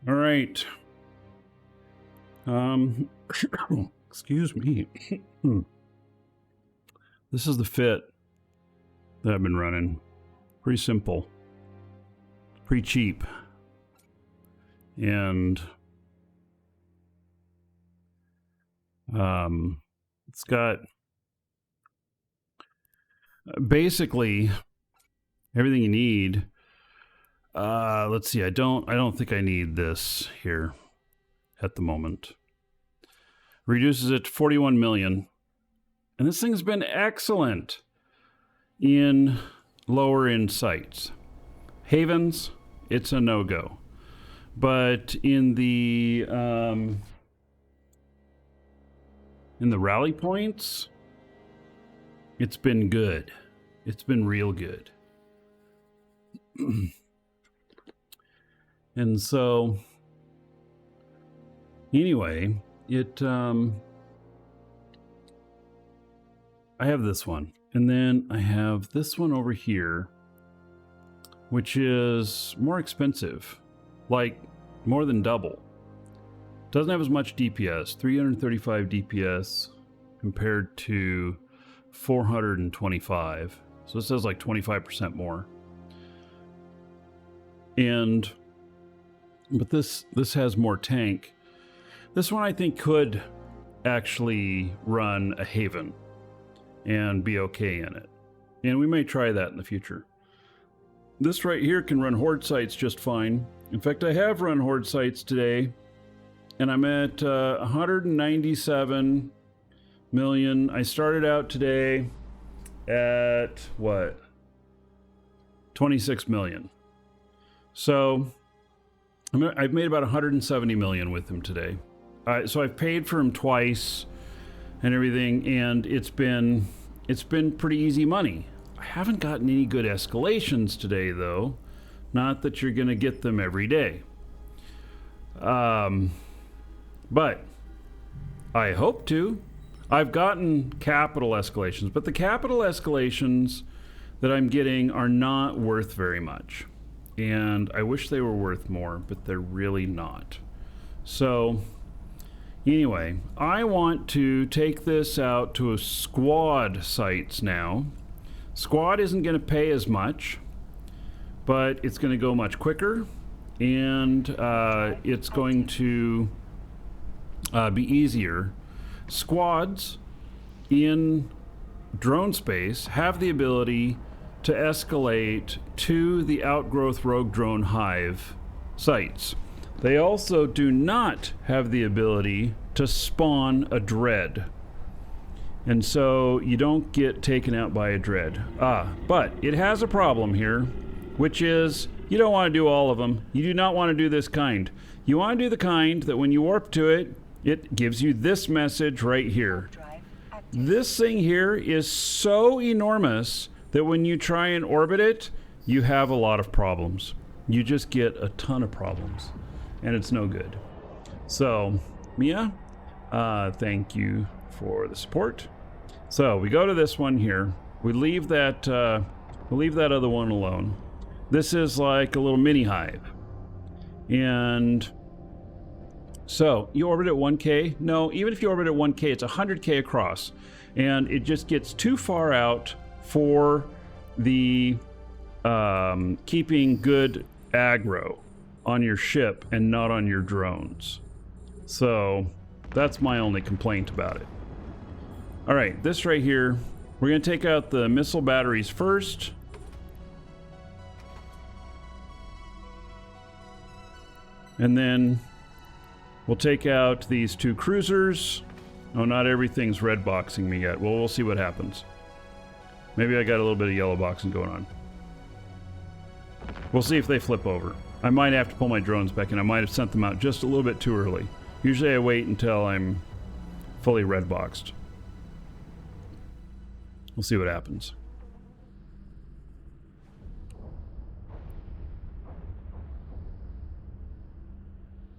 All right. Excuse me. This is the fit that I've been running. Pretty simple. Pretty cheap. And it's got basically everything you need. Let's see. I don't think I need this here at the moment. Reduces it to 41 million. And this thing's been excellent in lower end sites. Havens, it's a no-go. But in the rally points, it's been good. It's been real good. And so, anyway, I have this one. And then I have this one over here, which is more expensive. Like, more than double. Doesn't have as much DPS, 335 DPS compared to 425. So this has like 25% more. But this has more tank. This one I think could actually run a Haven and be okay in it. And we may try that in the future. This right here can run Horde sites just fine. In fact, I have run Horde sites today, and I'm at 197 million. I started out today at, what? 26 million. So I've made about 170 million with him today. So I've paid for him twice and everything, and it's been pretty easy money. I haven't gotten any good escalations today, though. Not that you're going to get them every day. But I hope to. I've gotten capital escalations, but the capital escalations that I'm getting are not worth very much. And I wish they were worth more, but they're really not. So anyway, I want to take this out to a squad sites now. Squad isn't going to pay as much, but it's going to go much quicker, and it's going to be easier. Squads in drone space have the ability to escalate to the Outgrowth Rogue Drone Hive sites. They also do not have the ability to spawn a dread. And so you don't get taken out by a dread. But it has a problem here, which is you don't want to do all of them. You do not want to do this kind. You want to do the kind that when you warp to it, it gives you this message right here. This thing here is so enormous that when you try and orbit it, you have a lot of problems. You just get a ton of problems, and it's no good. So, Mia, thank you for the support. So we go to this one here. We leave that other one alone. This is like a little mini hive. And so you orbit at 1K. No, even if you orbit at 1K, it's 100K across. And it just gets too far out for the keeping good aggro on your ship and not on your drones. So that's my only complaint about it. All right, this right here, we're going to take out the missile batteries first. And then we'll take out these two cruisers. Oh, not everything's red boxing me yet. Well, we'll see what happens. Maybe I got a little bit of yellow boxing going on. We'll see if they flip over. I might have to pull my drones back in. I might have sent them out just a little bit too early. Usually I wait until I'm fully red boxed. We'll see what happens.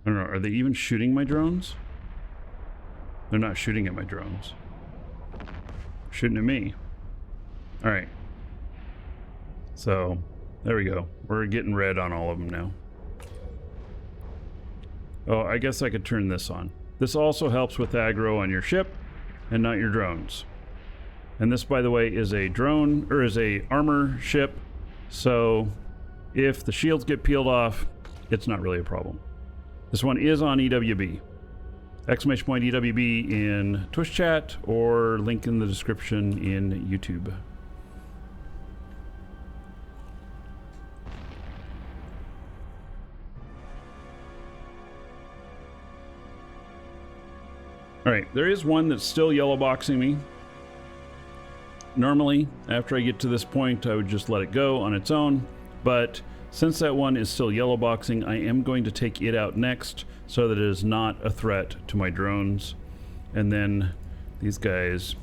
I don't know, are they even shooting my drones? They're not shooting at my drones. They're shooting at me. All right. So, there we go. We're getting red on all of them now. Oh, I guess I could turn this on. This also helps with aggro on your ship and not your drones. And this, by the way, is a drone, or is a armor ship. So if the shields get peeled off, it's not really a problem. This one is on EWB. Exclamation point EWB in Twitch chat or link in the description in YouTube. All right, there is one that's still yellow boxing me. Normally, after I get to this point, I would just let it go on its own. But since that one is still yellow boxing, I am going to take it out next so that it is not a threat to my drones. And then these guys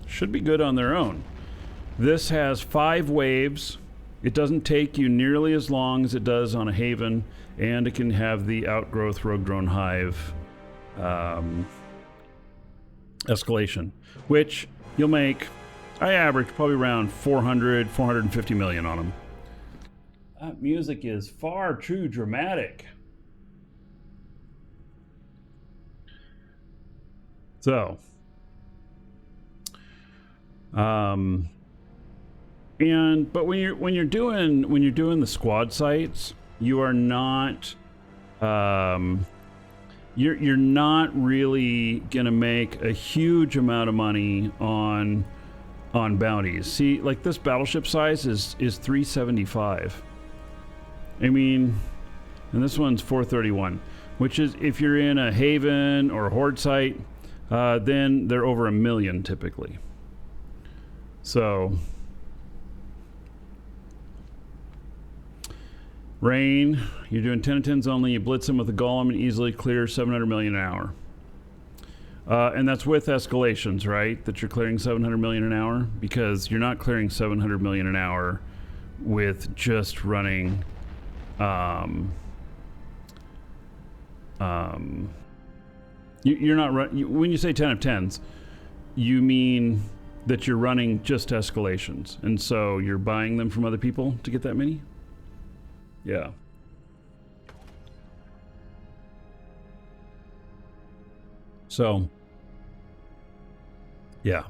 should be good on their own. This has 5 waves. It doesn't take you nearly as long as it does on a Haven, and it can have the Outgrowth Rogue Drone Hive escalation, which you'll make, I average probably around 450 million on them. That music is far too dramatic. So, but when you're doing the squad sites, you are not you're not really gonna make a huge amount of money on bounties. See, like this battleship size is 375. I mean, and this one's 431, which is, if you're in a Haven or a Horde site, then they're over 1 million typically. So, Rain, you're doing 10 of 10s only. You blitz them with a golem and easily clear 700 million an hour. And that's with escalations, right? That you're clearing 700 million an hour, because you're not clearing 700 million an hour with just running you're not when you say 10 of 10s, you mean that you're running just escalations, and so you're buying them from other people to get that many. Yeah. So yeah.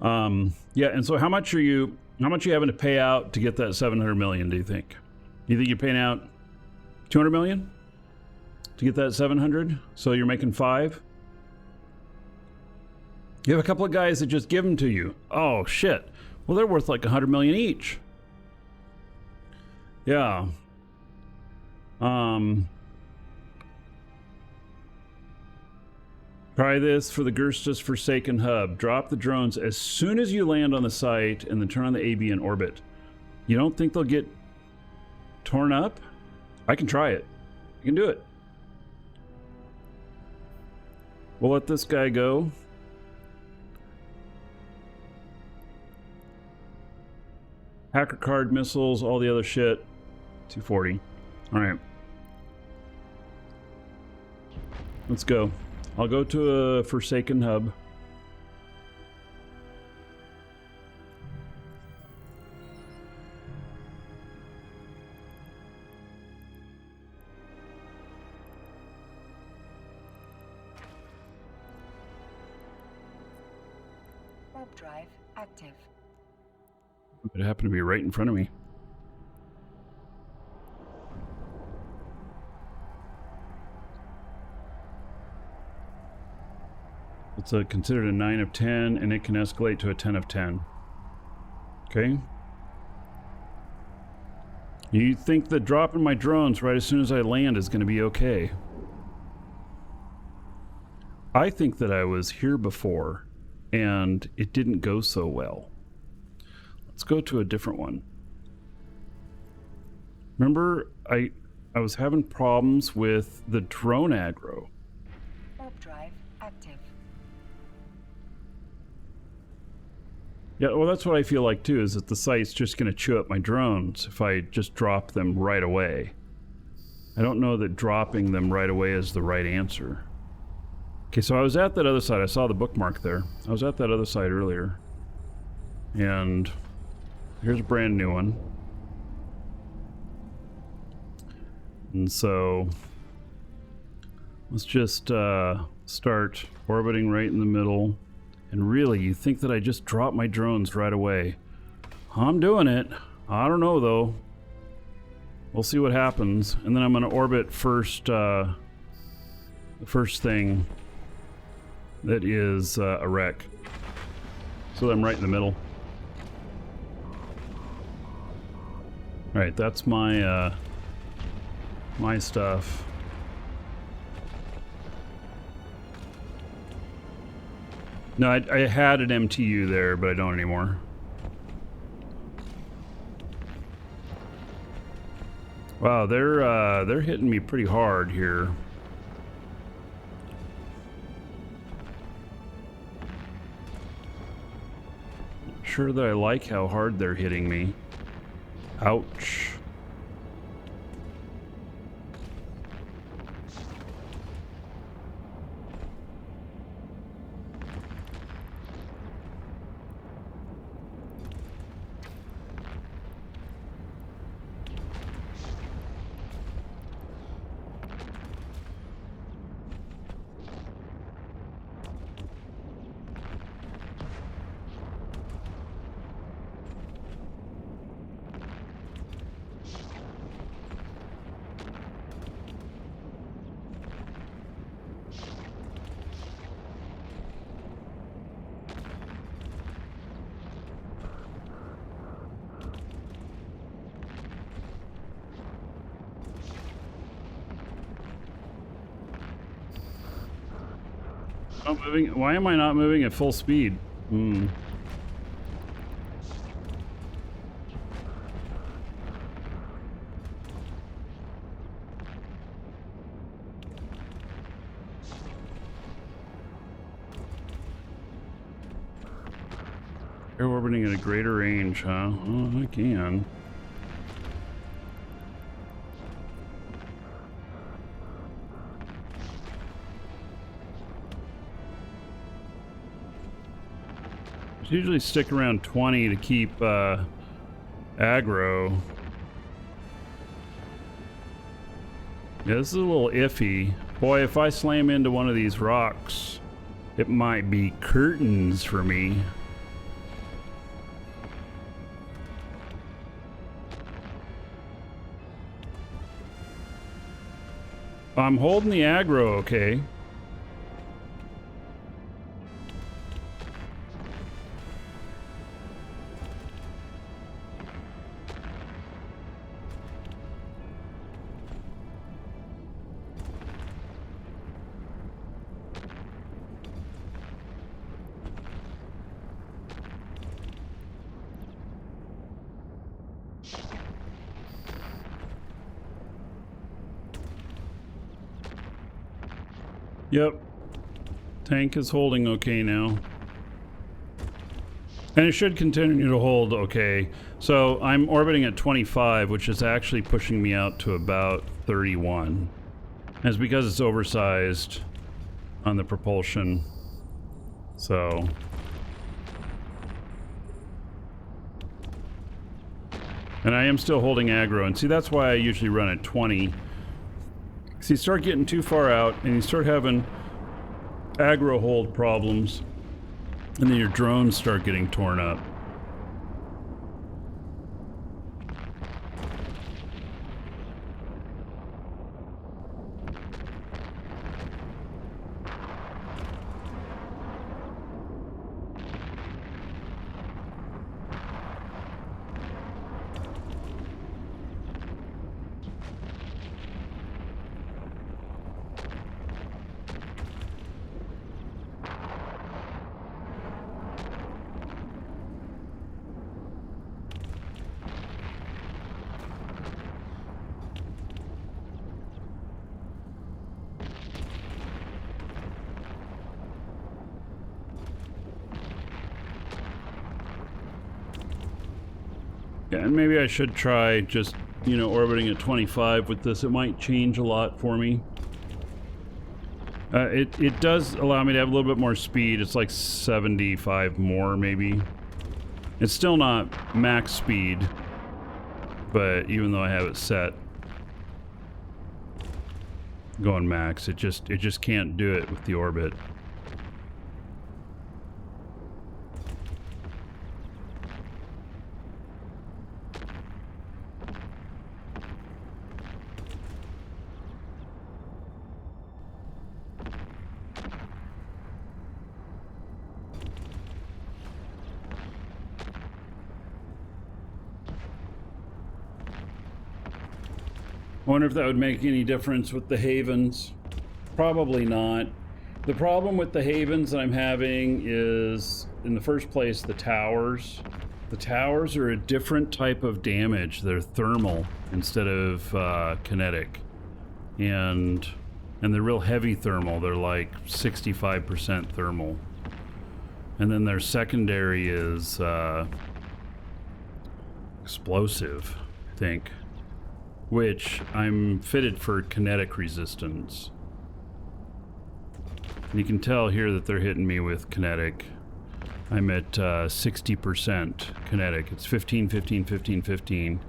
Yeah, and so how much are you having to pay out to get that 700 million, do you think? Do you think you're paying out 200 million to get that 700? So you're making 5? You have a couple of guys that just give them to you. Oh shit. Well, they're worth like 100 million each. Yeah. Try this for the Gerstus Forsaken Hub. Drop the drones as soon as you land on the site and then turn on the AB in orbit. You don't think they'll get torn up? I can try it. I can do it. We'll let this guy go. Hacker card, missiles, all the other shit. 240. All right. Let's go. I'll go to a Forsaken Hub. Warp drive active. It happened to be right in front of me. It's considered a 9 of 10, and it can escalate to a 10 of 10. Okay. You think that dropping my drones right as soon as I land is going to be okay? I think that I was here before, and it didn't go so well. Let's go to a different one. Remember, I was having problems with the drone aggro. Warp drive active. Yeah, well, that's what I feel like too, is that the site's just going to chew up my drones if I just drop them right away. I don't know that dropping them right away is the right answer. Okay, so I was at that other side. I saw the bookmark there. I was at that other side earlier. And here's a brand new one. And so Let's just start orbiting right in the middle. And really, you think that I just drop my drones right away? I'm doing it. I don't know though. We'll see what happens. And then I'm going to orbit first, the first thing that is a wreck. So that I'm right in the middle. Alright, that's my, my stuff. No, I had an MTU there, but I don't anymore. Wow, they're hitting me pretty hard here. Not sure that I like how hard they're hitting me. Ouch. Not moving. Why am I not moving at full speed? Hmm. Air orbiting at a greater range, huh? Oh, I can. Usually stick around 20 to keep aggro. Yeah, this is a little iffy. Boy, if I slam into one of these rocks, it might be curtains for me. I'm holding the aggro okay. Yep. Tank is holding okay now. And it should continue to hold okay. So I'm orbiting at 25, which is actually pushing me out to about 31. And it's because it's oversized on the propulsion. So... and I am still holding aggro. And see, that's why I usually run at 20. So you start getting too far out and you start having aggro hold problems, and then your drones start getting torn up. Yeah, and maybe I should try just, you know, orbiting at 25 with this. It might change a lot for me. It does allow me to have a little bit more speed. It's like 75 more, maybe. It's still not max speed, but even though I have it set. going max. It just can't do it with the orbit. I wonder if that would make any difference with the havens. Probably not. The problem with the havens that I'm having is, in the first place, the towers. The towers are a different type of damage. They're thermal instead of kinetic. And they're real heavy thermal. They're like 65% thermal. And then their secondary is explosive, I think. Which I'm fitted for kinetic resistance. And you can tell here that they're hitting me with kinetic. I'm at 60% kinetic. It's 15, 15, 15, 15.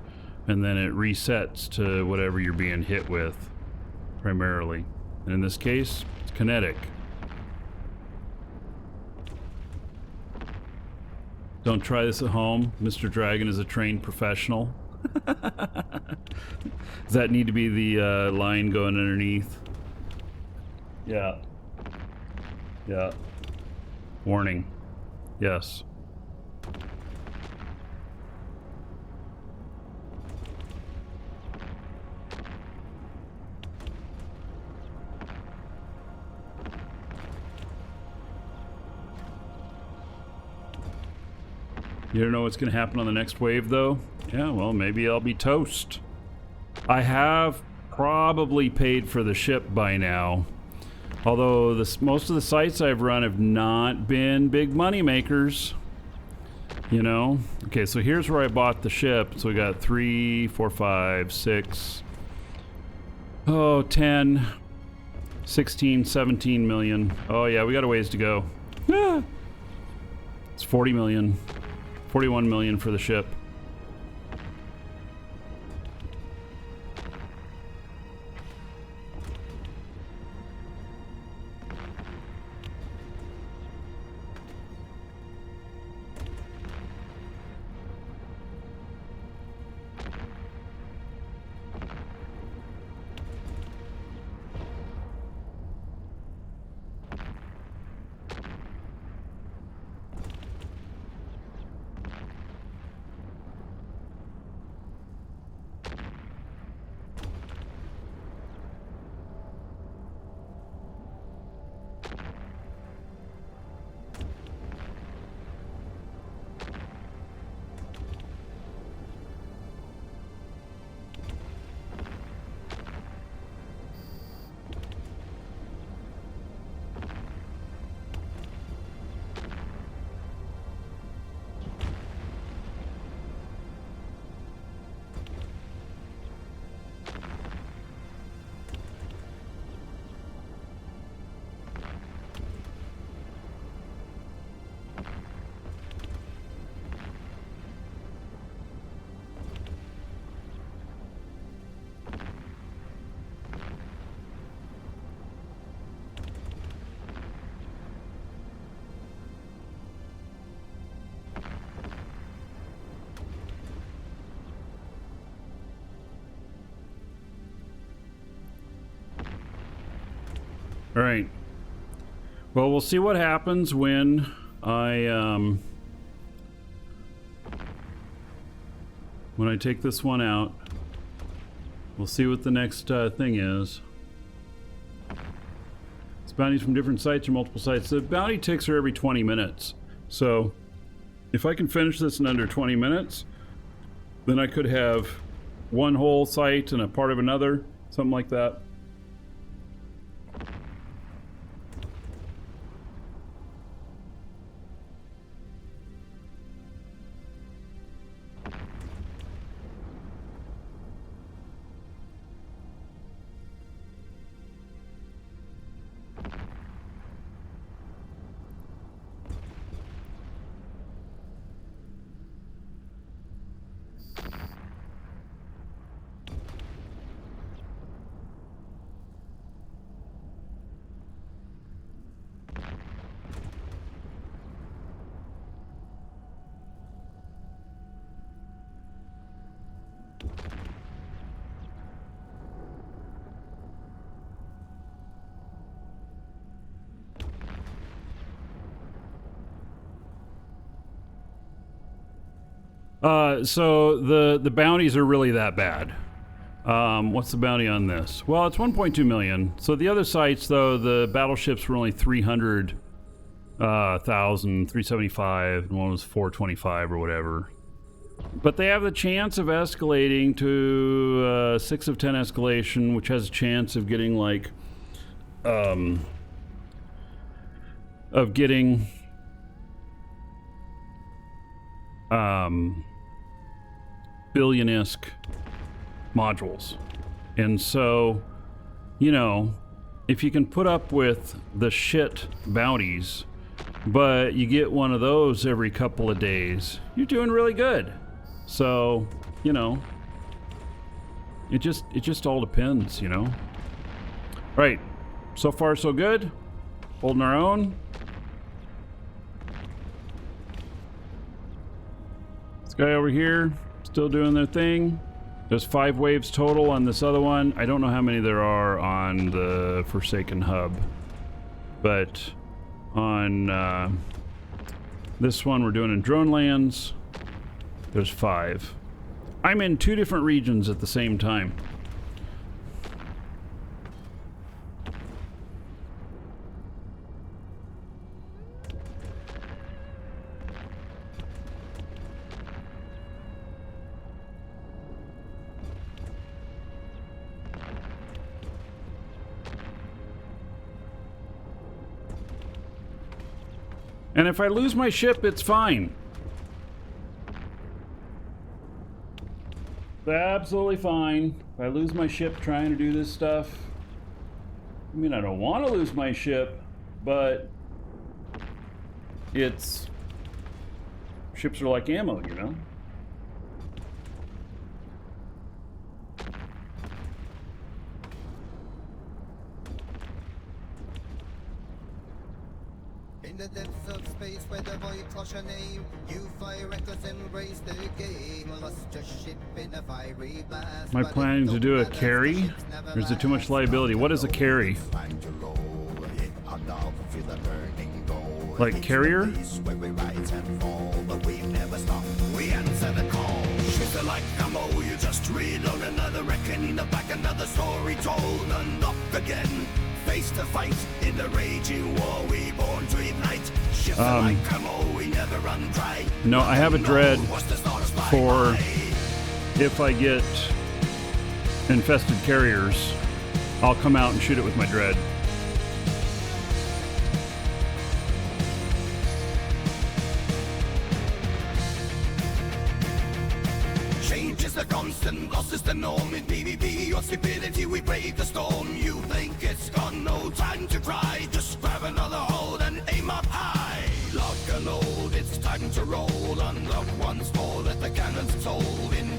And then it resets to whatever you're being hit with, primarily. And in this case, it's kinetic. Don't try this at home. Mr. Dragon is a trained professional. Does that need to be the line going underneath? Yeah. Yeah. Warning. Yes. You don't know what's going to happen on the next wave, though? Yeah, well, maybe I'll be toast. I have probably paid for the ship by now. Although most of the sites I've run have not been big money makers. You know? Okay, so here's where I bought the ship. So we got 3, 4, 5, 6, 10, 16, 17 million. Oh yeah, we got a ways to go. Ah. It's 40 million. 41 million for the ship. All right. Well, we'll see what happens when I take this one out. We'll see what the next thing is. It's bounties from different sites or multiple sites. The bounty ticks are every 20 minutes. So if I can finish this in under 20 minutes, then I could have one whole site and a part of another, something like that. So the bounties are really that bad. What's the bounty on this? Well, it's 1.2 million. So the other sites, though, the battleships were only 300,000, 375, and one was 425 or whatever. But they have the chance of escalating to 6 of 10 escalation, which has a chance of getting like, billion-esque modules. And so, you know, if you can put up with the shit bounties, but you get one of those every couple of days, you're doing really good. So, you know, it just all depends, you know. Right. So far so good. Holding our own. This guy over here still doing their thing. There's 5 waves total on this other one. I don't know how many there are on the Forsaken hub, but on this one we're doing in drone lands, there's 5. I'm in 2 different regions at the same time. And if I lose my ship, it's fine. It's absolutely fine. If I lose my ship trying to do this stuff, I mean, I don't want to lose my ship, but it's... ships are like ammo, you know? In the depths of space where the void calls your name, you fire echoes embrace the game. Lost your ship in a fiery blast. Am I planning to do a carry? Or is it too much liability? What is a carry? Like carrier? We answer the call. Ships are like ammo, you just reload another reckoning, back another story told, unlock again. Face to fight in the raging war, we born to ignite. Ships are like ammo, we never run dry. No, I have a dread for if I get infested carriers, I'll come out and shoot it with my dread. Change is the constant, loss is the norm. In PvP or stupidity, we brave the storm. You think it's gone, no time to cry. Just grab another hold and aim up high. Lock and load, it's time to roll. Unlock once more, let the cannons toll. In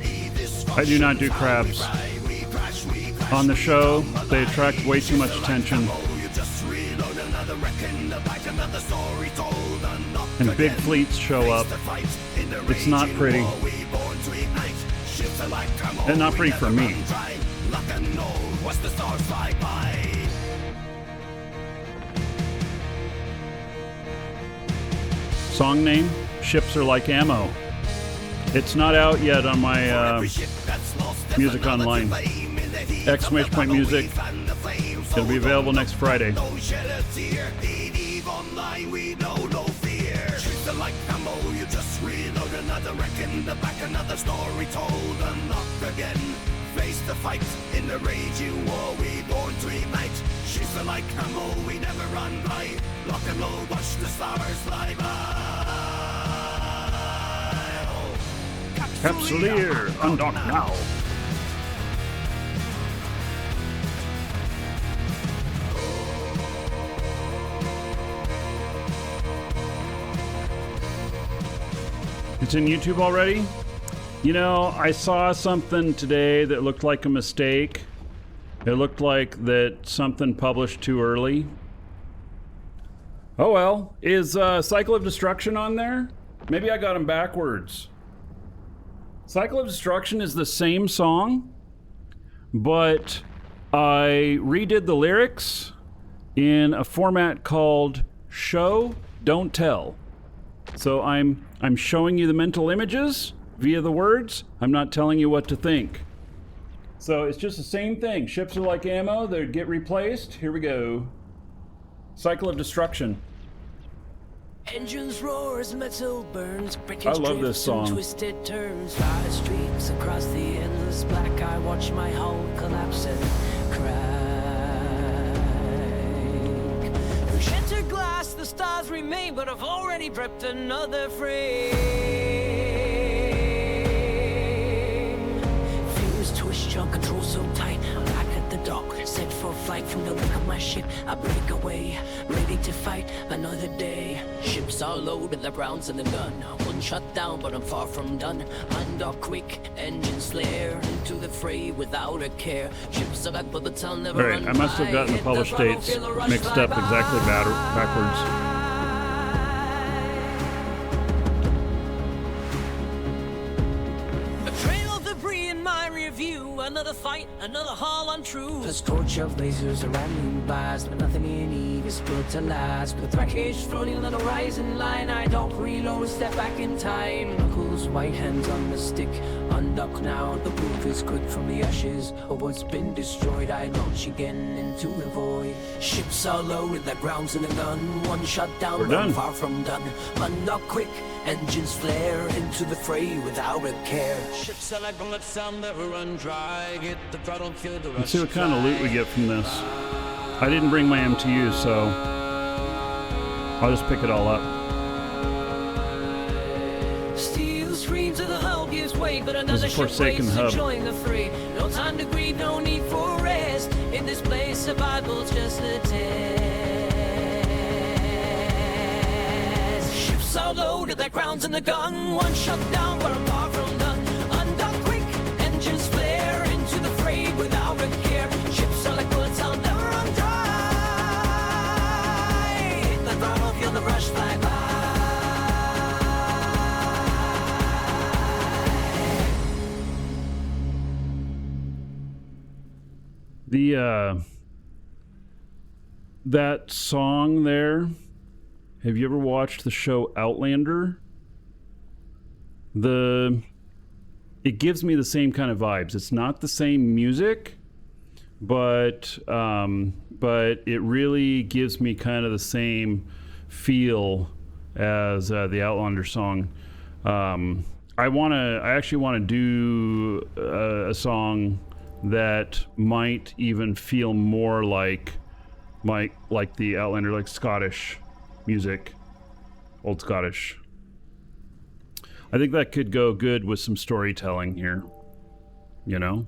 I do not do crabs. On the show, they attract way too much attention. And big fleets show up. It's not pretty. And not pretty for me. Song name? Ships Are Like Ammo. It's not out yet on my music online. Exclamation point music. It'll be available next Friday. Like ammo, you just reload another reckon, the back another story told, unlock again. Face the fight in the raging war, we born to ignite. Ships are like ammo, we never run by. Lock and load, watch the stars fly by. Capsuleer, undock now. It's in YouTube already? You know, I saw something today that looked like a mistake. It looked like that something published too early. Oh well. Is Cycle of Destruction on there? Maybe I got them backwards. Cycle of Destruction is the same song, but I redid the lyrics in a format called Show, Don't Tell. So I'm showing you the mental images via the words. I'm not telling you what to think. So it's just the same thing. Ships are like ammo. They get replaced. Here we go. Cycle of destruction. Engines roar as metal burns, breaking I love this drifts song. and twisted turns. Fire streaks across the endless black. I watch my hull collapse and crack. Through shattered glass, the stars remain, but I've already prepped another frame. Fingers twist, jaw control so tight. I'm back at the dock, set for flight. From the wreck of my ship, I break away, ready to fight another day. Ships are loaded, the rounds in the gun. One shot down, but I'm far from done. Mind are quick, engines flare into the fray without a care. Ships are back, but the town never Alright, I must have gotten the published dates mixed up exactly backwards. Another fight, another haul untrue. A scorch of lasers around me blast, but nothing in Eve is built to last. With wreckage floating on the horizon line, I don't reload, step back in time. Knuckles, white hands on the stick, undock now. The proof is quick from the ashes of what's been destroyed. I launch again into the void. Ships are loaded, the ground's in the gun. One shot down, We're but I'm done. far from done. Undock quick, engines flare into the fray without a care. Ships are like bullets, I'll never run dry. Get the throttle, feel the rush. Let's see what kind of loot we get from this. I didn't bring my MTU, so I'll just pick it all up. Steel screams of the hull gives way, but There's another a ship Forsaken waits, hub. enjoying the fray. No time to grieve, no need for rest. In this place, survival's just a test. Ships are loaded, their ground's in the gun. One shot down, but I'm far from done. Undock quick, engines flare into the fray without a care. Ships are like bullets, I'll never run dry. Hit the throttle, feel the rush fly by. That song there, have you ever watched the show Outlander? It gives me the same kind of vibes. It's not the same music, but it really gives me kind of the same feel as the Outlander song. I actually want to do a song that might even feel more like the Outlander, like Scottish music, old Scottish. I think that could go good with some storytelling here, you know?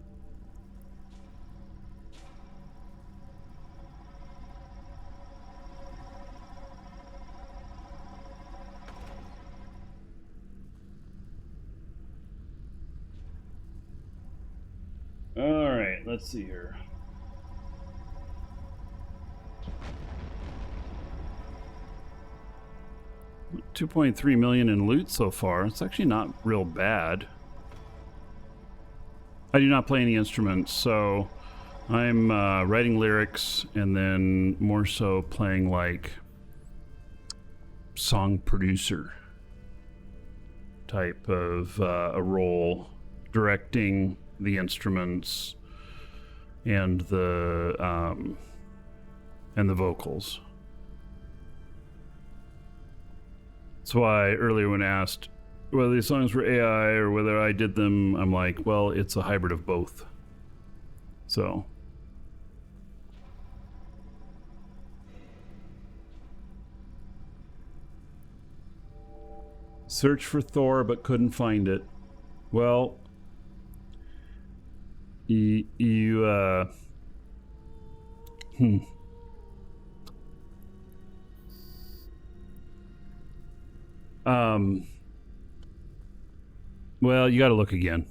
All right, let's see here. $2.3 million in loot so far. It's actually not real bad. I do not play any instruments, so I'm writing lyrics and then more so playing like song producer type of a role, directing the instruments and the vocals. That's why earlier when asked whether these songs were AI or whether I did them, I'm like, well, it's a hybrid of both. So. Search for Thor but couldn't find it. Well, well, you got to look again.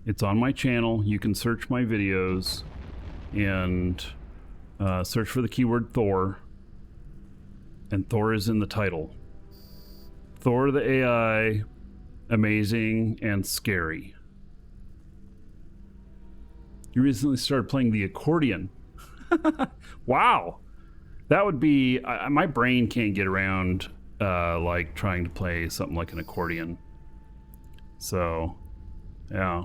It's on my channel. You can search my videos and search for the keyword Thor. And Thor is in the title. Thor the AI, amazing and scary. You recently started playing the accordion. Wow. That would be... my brain can't get around like trying to play something like an accordion. So, yeah.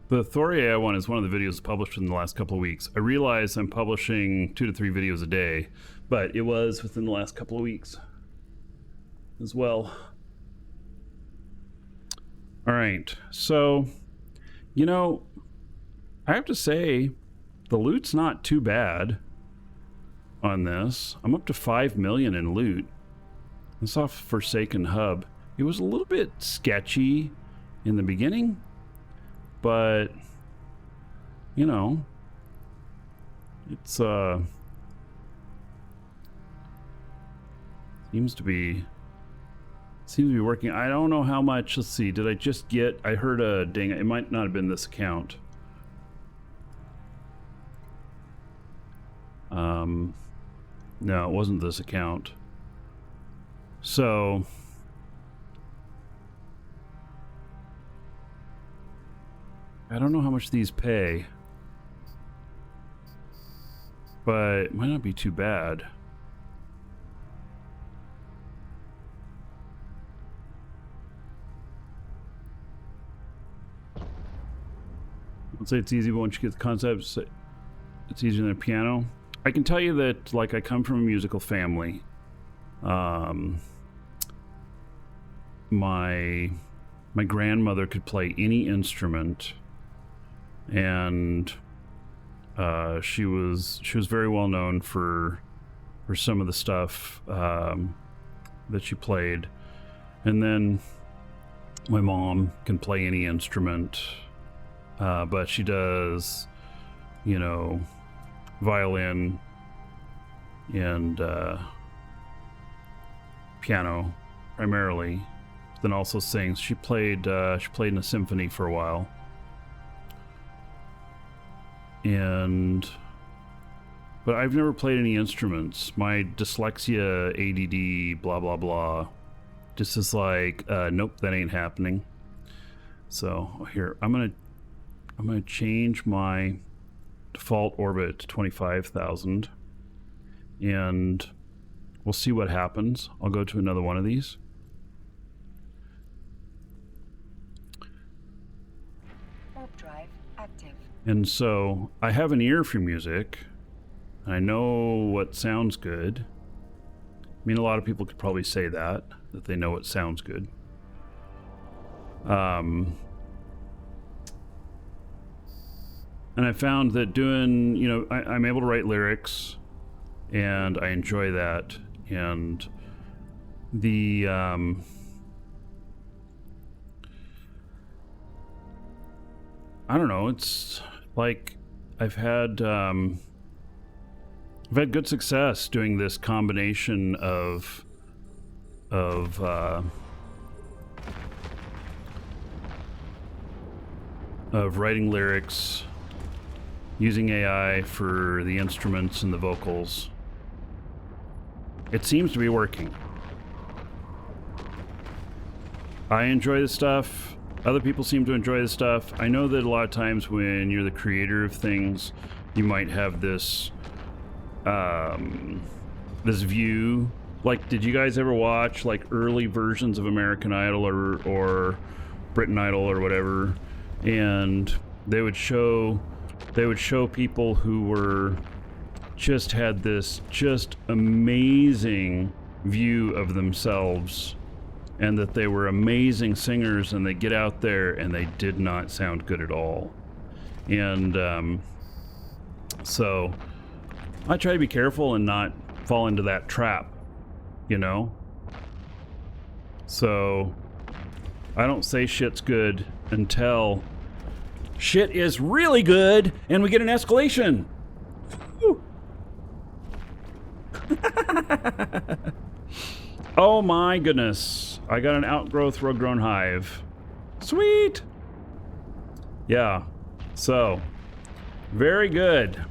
The Thorier one is one of the videos published in the last couple of weeks. I realize I'm publishing 2 to 3 videos a day, but it was within the last couple of weeks as well. All right, so, you know, I have to say, the loot's not too bad on this. I'm up to 5 million in loot. It's off Forsaken Hub. It was a little bit sketchy in the beginning, but, you know, it's, seems to be working. I don't know how much. Let's see. Did I just get, I heard a ding. It might not have been this account. No, it wasn't this account. So, I don't know how much these pay, but it might not be too bad. Let's say it's easy, but once you get the concept, it's easier than a piano. I can tell you that, like, I come from a musical family. My grandmother could play any instrument, and she was very well known for some of the stuff that she played. And then my mom can play any instrument, but she does, you know, violin and piano primarily. Then also sings. She played in a symphony for a while. But I've never played any instruments. My dyslexia, ADD, blah blah blah, just is like, nope, that ain't happening. So here, I'm gonna change my default orbit to 25,000, and we'll see what happens. I'll go to another one of these. Warp drive active. And so I have an ear for music. I know what sounds good. I mean, a lot of people could probably say that they know what sounds good. And I found that doing, you know, I'm able to write lyrics, and I enjoy that. And the I don't know, it's like I've had good success doing this combination of writing lyrics, using AI for the instruments and the vocals. It seems to be working. I enjoy the stuff. Other people seem to enjoy the stuff. I know that a lot of times when you're the creator of things, you might have this this view. Like, did you guys ever watch like early versions of American Idol or Britain Idol or whatever? And they would show people who were had this just amazing view of themselves, and that they were amazing singers, and they get out there and they did not sound good at all. And so I try to be careful and not fall into that trap, you know? So I don't say shit's good until shit is really good and we get an escalation. Woo. Oh my goodness. I got an outgrowth road-grown hive. Sweet. Yeah. So, very good.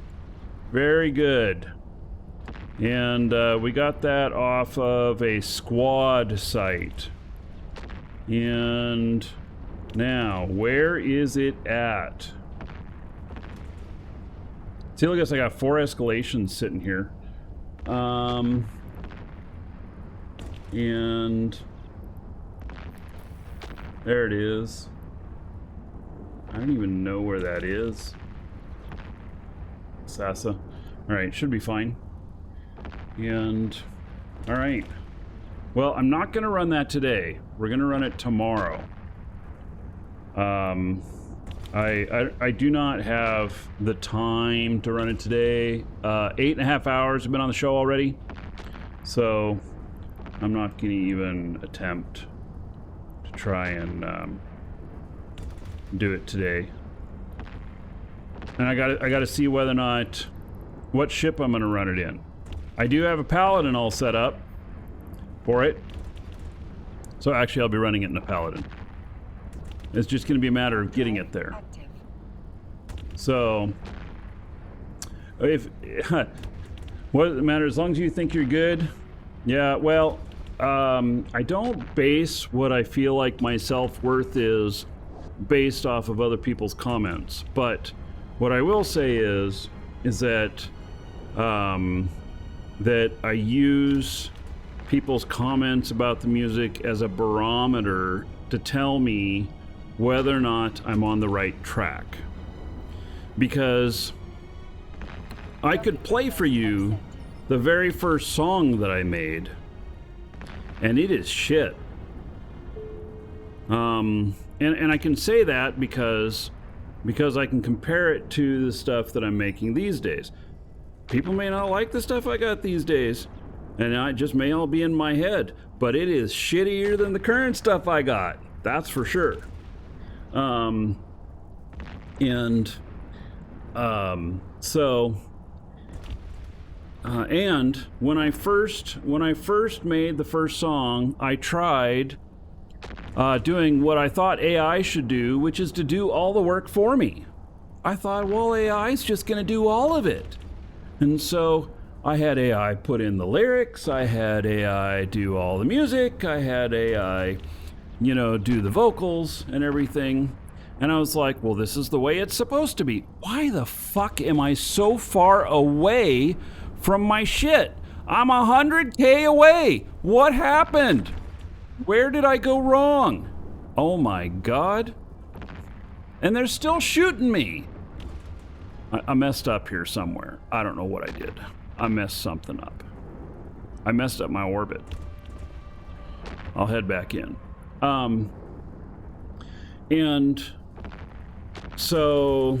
Very good. And we got that off of a squad site. And Now, where is it at? See, look at this. I got 4 escalations sitting here. And there it is. I don't even know where that is. Sasa. Alright, should be fine. And, alright. Well, I'm not going to run that today. We're going to run it tomorrow. I do not have the time to run it today. 8.5 hours have been on the show already. So, I'm not going to even attempt to try and do it today. And I got to see whether or not what ship I'm going to run it in. I do have a Paladin all set up for it. So actually I'll be running it in a Paladin. It's just going to be a matter of getting it there. So if what does it matter as long as you think you're good? Yeah, well, I don't base what I feel like my self-worth is based off of other people's comments, but what I will say is that that I use people's comments about the music as a barometer to tell me whether or not I'm on the right track. Because I could play for you the very first song that I made, and it is shit. And I can say that because I can compare it to the stuff that I'm making these days. People may not like the stuff I got these days, and it just may all be in my head, but it is shittier than the current stuff I got. That's for sure. And when I first made the first song, I tried doing what I thought AI should do, which is to do all the work for me. I thought, well, AI is just going to do all of it. And so I had AI put in the lyrics, I had AI do all the music, I had AI, do the vocals and everything. And I was like, well, this is the way it's supposed to be. Why the fuck am I so far away from my shit? I'm 100K away. What happened? Where did I go wrong? Oh my God. And they're still shooting me. I messed up here somewhere. I don't know what I did. I messed something up. I messed up my orbit. I'll head back in. And so,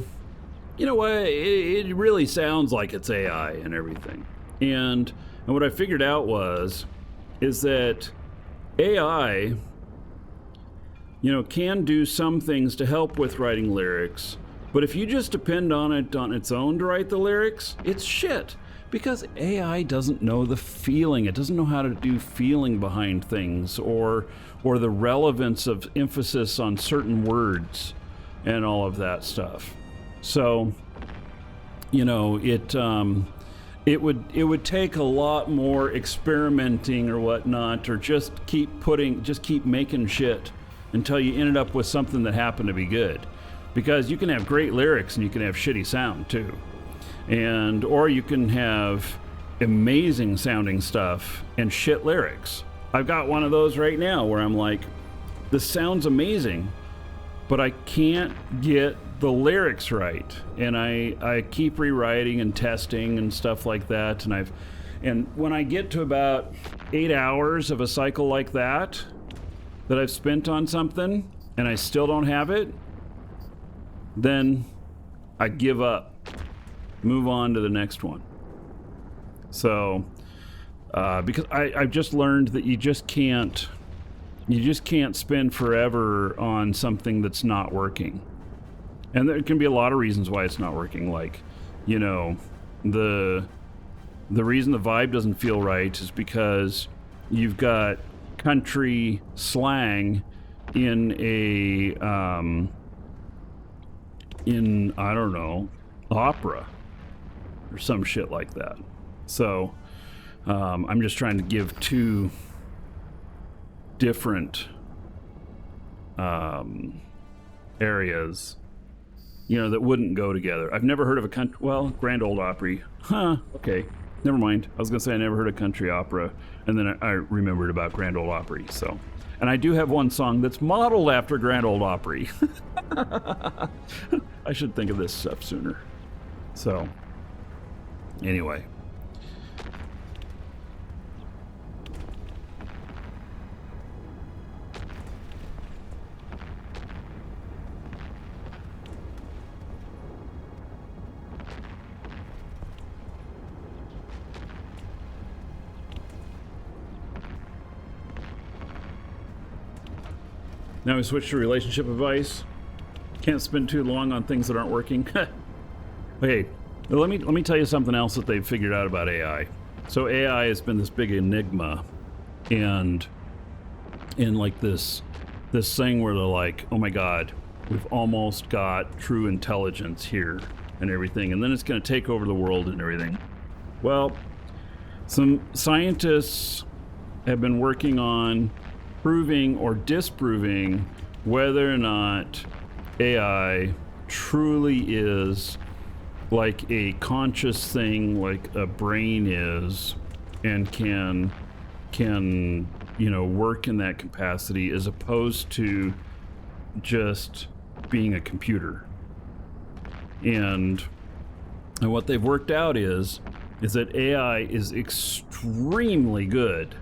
you know what? It really sounds like it's AI and everything. And what I figured out is that AI, can do some things to help with writing lyrics, but if you just depend on it on its own to write the lyrics, it's shit. Because AI doesn't know the feeling. It doesn't know how to do feeling behind things, or the relevance of emphasis on certain words and all of that stuff. So, it would take a lot more experimenting or whatnot, or just keep making shit until you ended up with something that happened to be good. Because you can have great lyrics and you can have shitty sound too. Or you can have amazing sounding stuff and shit lyrics. I've got one of those right now where I'm like, this sounds amazing, but I can't get the lyrics right. And I keep rewriting and testing and stuff like that. And when I get to about 8 hours of a cycle like that I've spent on something and I still don't have it, then I give up. Move on to the next one. So, because I've just learned that you just can't spend forever on something that's not working. And there can be a lot of reasons why it's not working. Like, the reason the vibe doesn't feel right is because you've got country slang in I don't know, opera or some shit like that. So I'm just trying to give two different areas, that wouldn't go together. I've never heard of a country. Well, Grand Ole Opry. Huh. Okay. Never mind. I was gonna say I never heard of country opera, and then I remembered about Grand Ole Opry. So, and I do have one song that's modeled after Grand Ole Opry. I should think of this stuff sooner. So, anyway. Now we switch to relationship advice. Can't spend too long on things that aren't working. Okay, let me tell you something else that they've figured out about AI. So AI has been this big enigma, and in like this thing where they're like, oh my God, we've almost got true intelligence here and everything, and then it's going to take over the world and everything. Well, some scientists have been working on proving or disproving whether or not AI truly is like a conscious thing, like a brain is, and can work in that capacity, as opposed to just being a computer. And what they've worked out is that AI is extremely good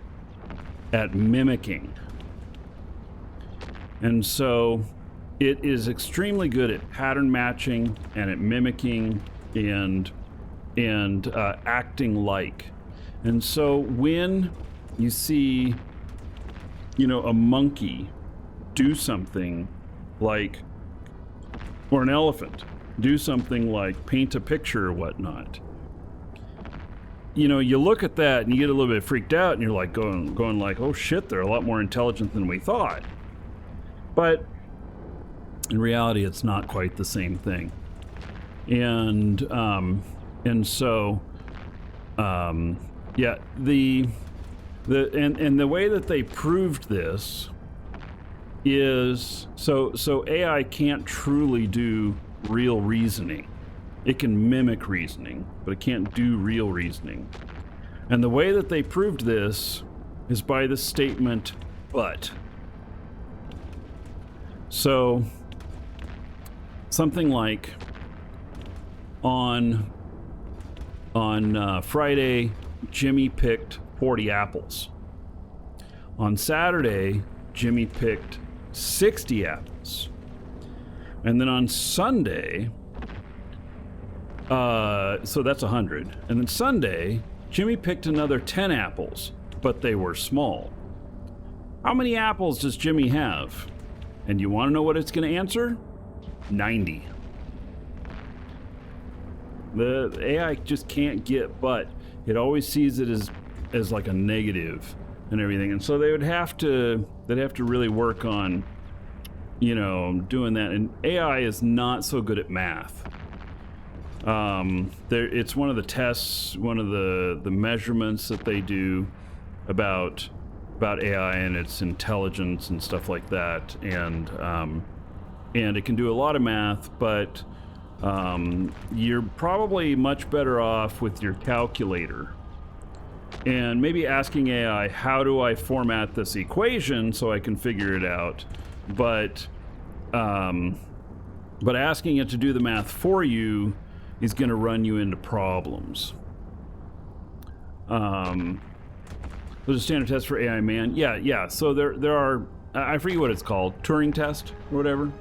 at mimicking. And so it is extremely good at pattern matching and at mimicking and acting like. And so when you see, a monkey do something like, or an elephant do something like paint a picture or whatnot, you look at that and you get a little bit freaked out, and you're like going like, oh shit, they're a lot more intelligent than we thought. But in reality, it's not quite the same thing. And so yeah, the way that they proved this is so AI can't truly do real reasoning. It can mimic reasoning, but it can't do real reasoning. And the way that they proved this is by the statement, but. So, something like on Friday, Jimmy picked 40 apples. On Saturday, Jimmy picked 60 apples. And then on Sunday, so that's 100. And then Sunday, Jimmy picked another 10 apples, but they were small. How many apples does Jimmy have? And you want to know what it's going to answer? 90. The AI just can't get but. It always sees it as like a negative and everything. And so they'd have to really work on, doing that. And AI is not so good at math. It's one of the tests, one of the measurements that they do about AI and its intelligence and stuff like that, and it can do a lot of math, but you're probably much better off with your calculator and maybe asking AI, how do I format this equation so I can figure it out, but asking it to do the math for you is going to run you into problems. There's a standard test for AI man. Yeah. So there are, I forget what it's called, Turing test or whatever.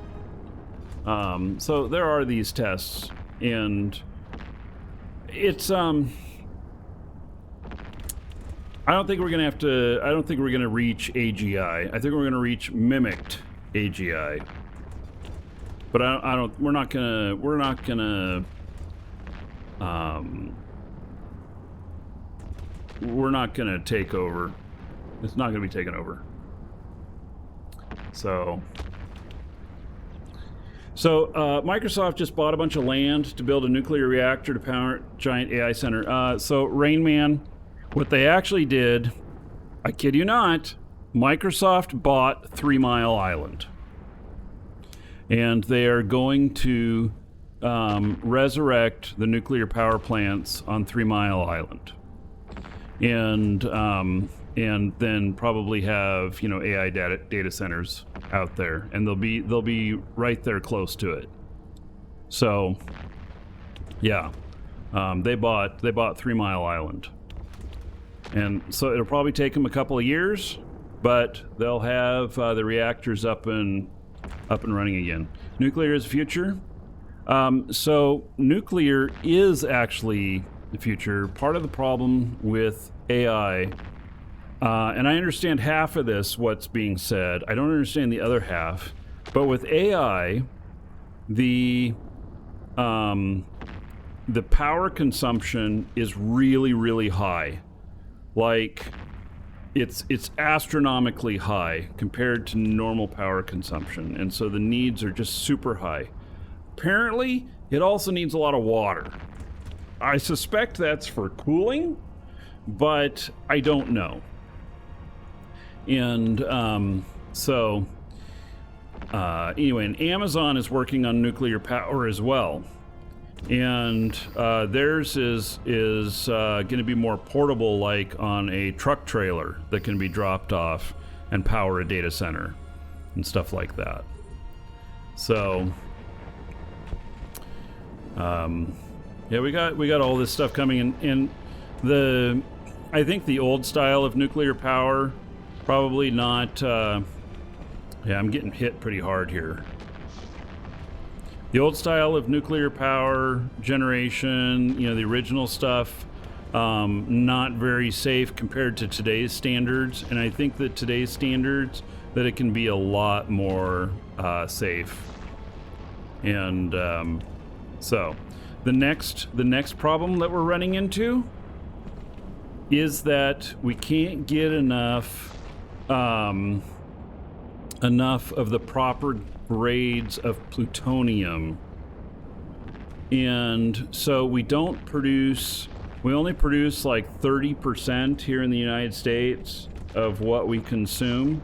So there are these tests, and it's I don't think we're gonna reach AGI. I think we're gonna reach mimicked AGI. But we're not gonna take over. It's not gonna be taken over. So Microsoft just bought a bunch of land to build a nuclear reactor to power giant AI center. So Rain Man, what they actually did, I kid you not, Microsoft bought 3 Mile Island. And they are going to resurrect the nuclear power plants on 3 Mile Island. And then probably have, you know, AI data centers out there, and they'll be right there close to it. So, yeah, they bought 3 Mile Island, and so it'll probably take them a couple of years, but they'll have the reactors up and running again. Nuclear is the future. So nuclear is actually the future. Part of the problem with AI. And I understand half of this, what's being said. I don't understand the other half. But with AI, the power consumption is really, really high. Like, it's astronomically high compared to normal power consumption. And so the needs are just super high. Apparently, it also needs a lot of water. I suspect that's for cooling, but I don't know. And anyway, and Amazon is working on nuclear power as well, and theirs is going to be more portable, like on a truck trailer that can be dropped off and power a data center and stuff like that. So yeah, we got all this stuff coming in. I think the old style of nuclear power, probably not. Yeah, I'm getting hit pretty hard here. The old style of nuclear power generation, you know, the original stuff, not very safe compared to today's standards. And I think that today's standards, that it can be a lot more safe. And so the next problem that we're running into is that we can't get enough of the proper grades of plutonium, and so we only produce like 30% here in the United States of what we consume,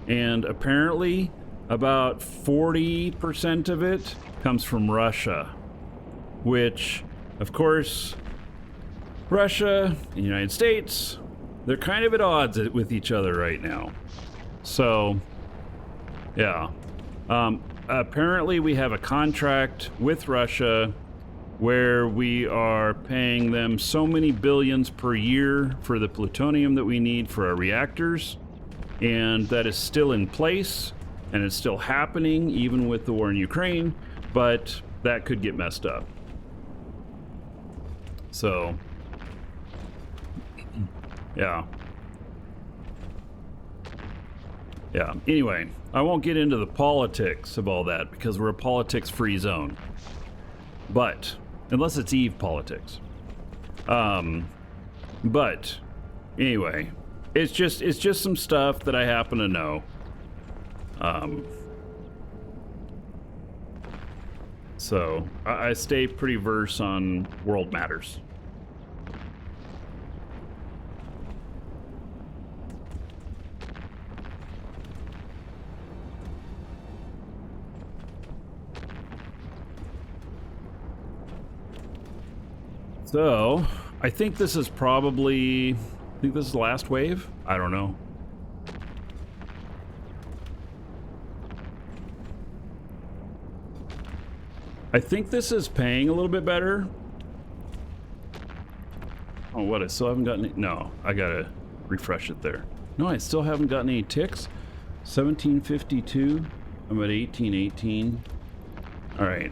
and apparently about 40% of it comes from Russia, which, of course, Russia and the United States, they're kind of at odds with each other right now. So, yeah. Apparently we have a contract with Russia where we are paying them so many billions per year for the plutonium that we need for our reactors, and that is still in place, and it's still happening even with the war in Ukraine, but that could get messed up. So, yeah. Yeah, anyway, I won't get into the politics of all that because we're a politics-free zone. But, unless it's Eve politics. But, anyway, it's just some stuff that I happen to know. So, I stay pretty versed on world matters. So, I think this is the last wave? I don't know. I think this is paying a little bit better. Oh, what? I still haven't gotten any... No, I gotta refresh it there. No, I still haven't gotten any ticks. 1752. I'm at 1818. All right.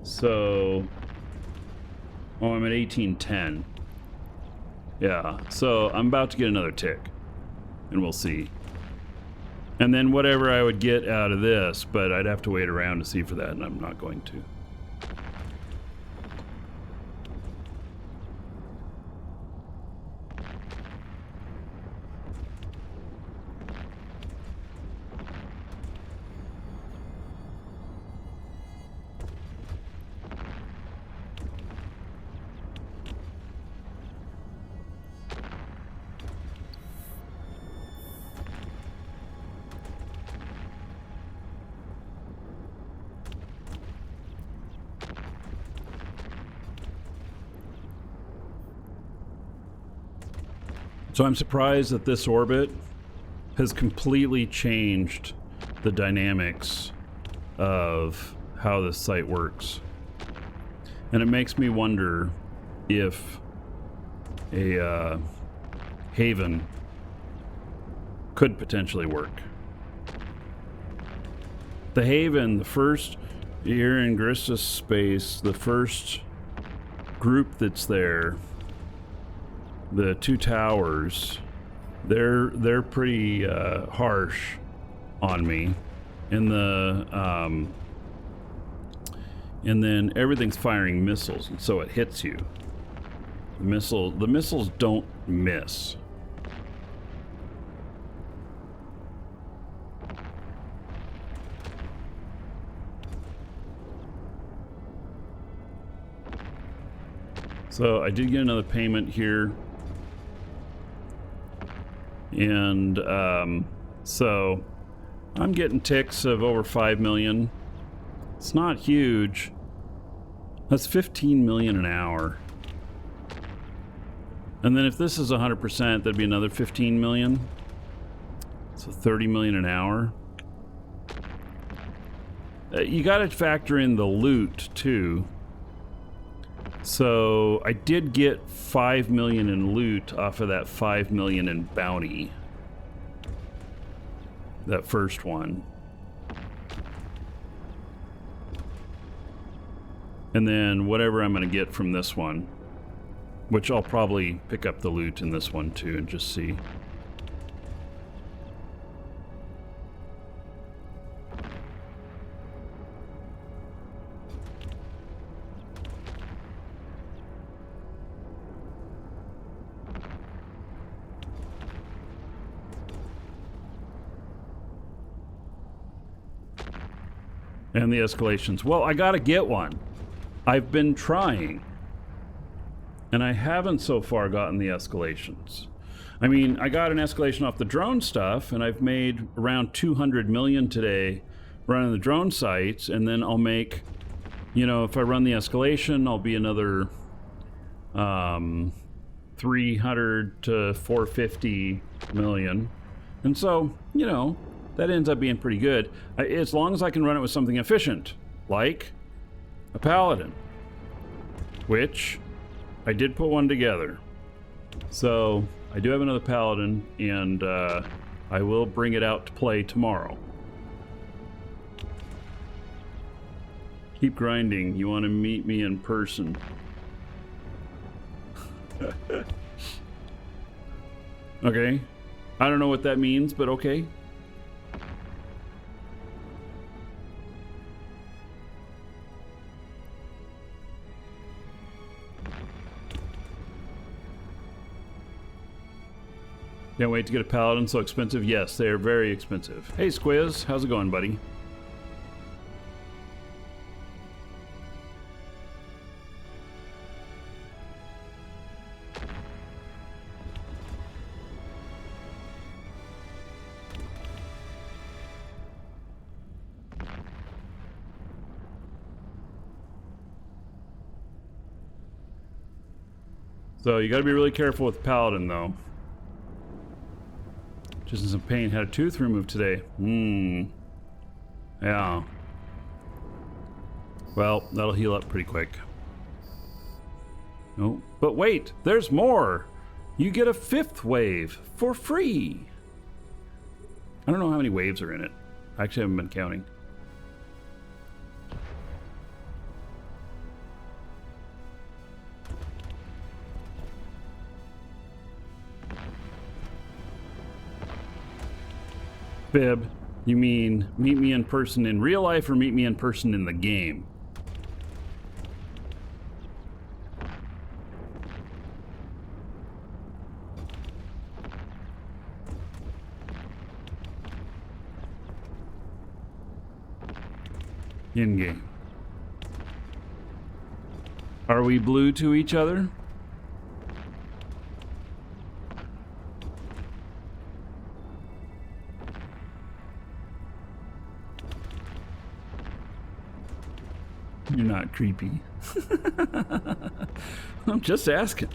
So, oh, I'm at 1810. Yeah, so I'm about to get another tick, and we'll see. And then whatever I would get out of this, but I'd have to wait around to see for that, and I'm not going to. So I'm surprised that this orbit has completely changed the dynamics of how this site works. And it makes me wonder if a haven could potentially work. The haven, the first here in Gristus space, the first group that's there, the two towers, they're pretty harsh on me, and and then everything's firing missiles, and so it hits you. The missiles don't miss. So I did get another payment here. And so I'm getting ticks of over 5 million. It's not huge. That's 15 million an hour. And then if this is 100%, that'd be another 15 million. So 30 million an hour. You got to factor in the loot too. So I did get 5 million in loot off of that 5 million in bounty. That first one. And then whatever I'm going to get from this one, which I'll probably pick up the loot in this one too and just see. And the escalations. Well, I gotta get one. I've been trying. And I haven't so far gotten the escalations. I mean, I got an escalation off the drone stuff, and I've made around 200 million today running the drone sites, and then I'll make, you know, if I run the escalation, I'll be another 300 to 450 million. And so, you know, that ends up being pretty good, as long as I can run it with something efficient, like a paladin, which I did put one together. So I do have another paladin, and I will bring it out to play tomorrow. Keep grinding. You want to meet me in person. Okay. I don't know what that means, but okay. Can't wait to get a paladin. So expensive? Yes, they are very expensive. Hey Squiz, how's it going, buddy? So you got to be really careful with paladin, though. Just in some pain. Had a tooth removed today. Yeah. Well, that'll heal up pretty quick. Oh, but wait, there's more. You get a 5th wave for free. I don't know how many waves are in it. I actually haven't been counting. Bib, you mean meet me in person in real life or meet me in person in the game? In game. Are we blue to each other? You're not creepy. I'm just asking.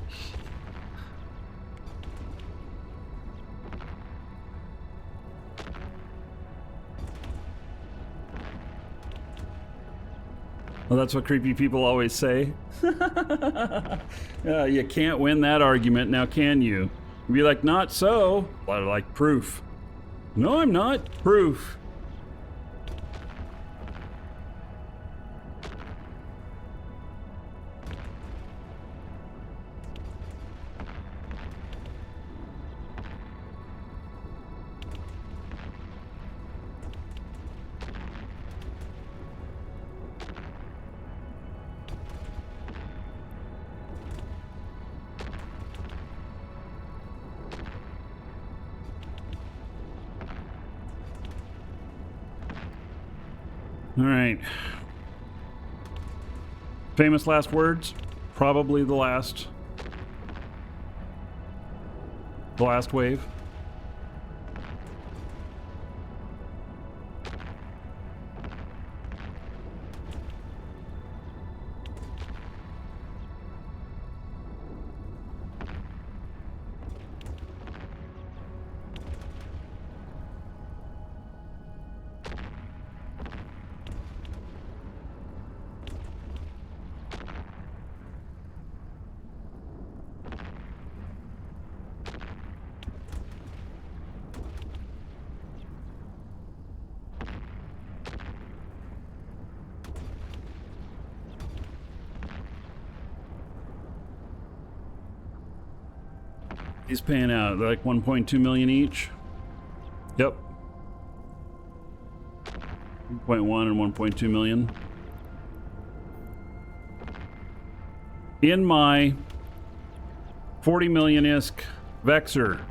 Well, that's what creepy people always say. You can't win that argument, now can you? You'd be like, not so. Like, proof. No, I'm not. Proof. All right. Famous last words? Probably the last wave. He's paying out. They're like 1.2 million each. Yep. 1.1 and 1.2 million. In my 40 million-isk Vexer.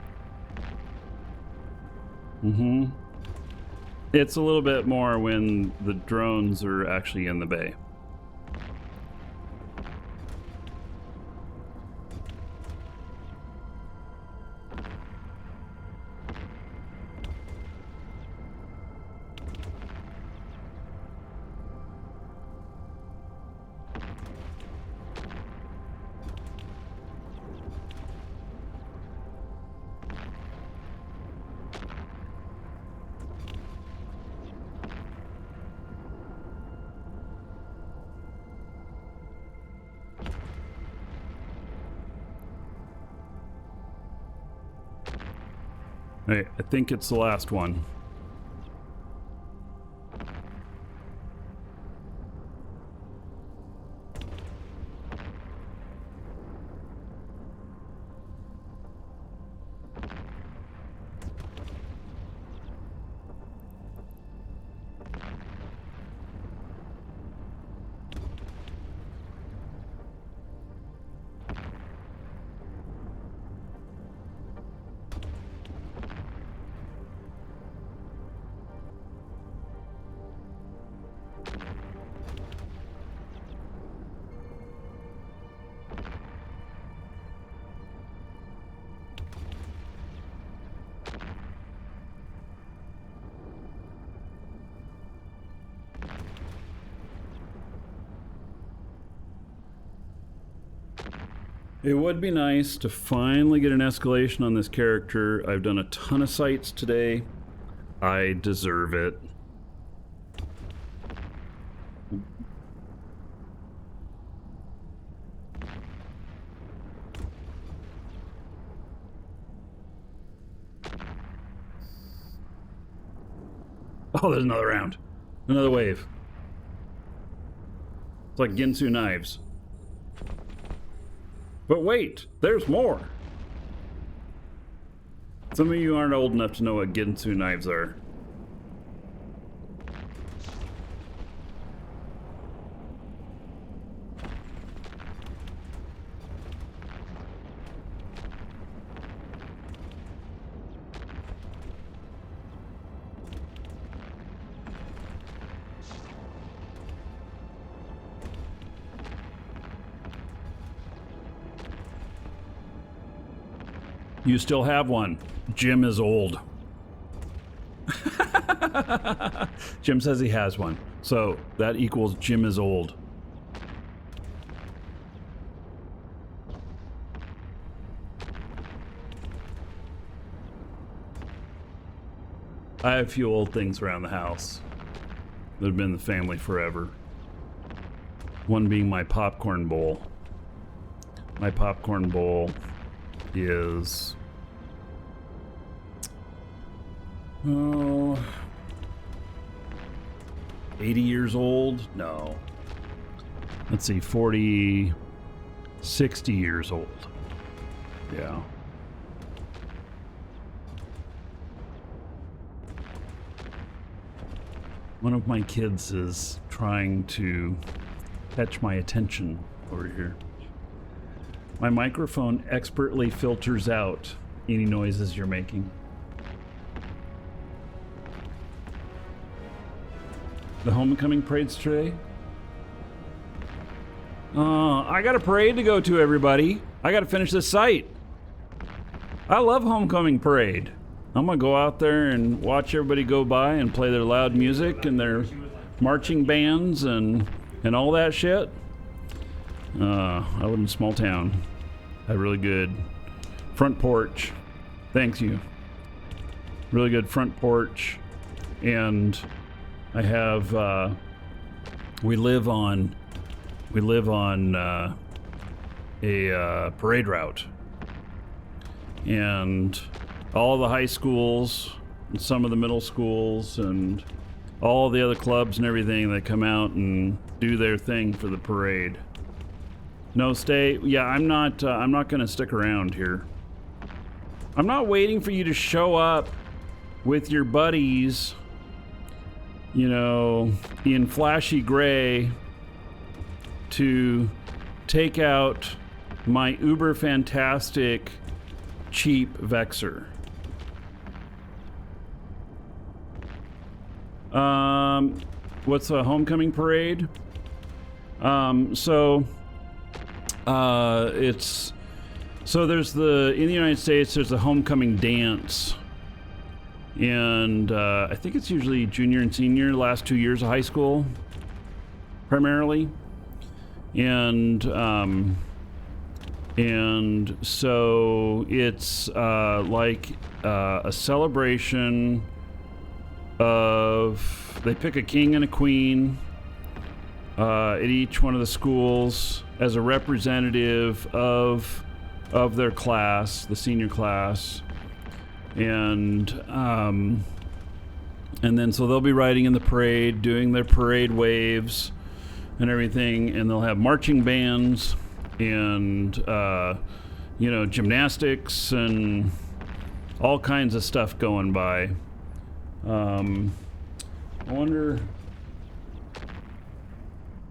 It's a little bit more when the drones are actually in the bay. Hey, I think it's the last one. It would be nice to finally get an escalation on this character. I've done a ton of sites today. I deserve it. Oh, there's another round. Another wave. It's like Ginsu knives. But wait, there's more. Some of you aren't old enough to know what Ginsu knives are. You still have one. Jim is old. Jim says he has one. So that equals Jim is old. I have a few old things around the house that have been in the family forever. One being my popcorn bowl. My popcorn bowl is 80 years old? No. Let's see, 60 years old. Yeah. One of my kids is trying to catch my attention over here. My microphone expertly filters out any noises you're making. The homecoming parade's today? I got a parade to go to, everybody. I got to finish this site. I love homecoming parade. I'm gonna go out there and watch everybody go by and play their loud music and their marching bands and all that shit. I live in a small town. I have really good front porch. Thanks you. Really good front porch, and I have. We live on a parade route, and all the high schools and some of the middle schools and all the other clubs and everything that come out and do their thing for the parade. No, stay. Yeah, I'm not going to stick around here. I'm not waiting for you to show up with your buddies, you know, in flashy gray to take out my uber fantastic cheap Vexor. What's a homecoming parade? There's in the United States, there's a homecoming dance, and I think it's usually junior and senior, the last 2 years of high school, primarily, and so it's like a celebration of, they pick a king and a queen at each one of the schools as a representative of their class, the senior class, and then so they'll be riding in the parade, doing their parade waves and everything, and they'll have marching bands and gymnastics and all kinds of stuff going by. I wonder.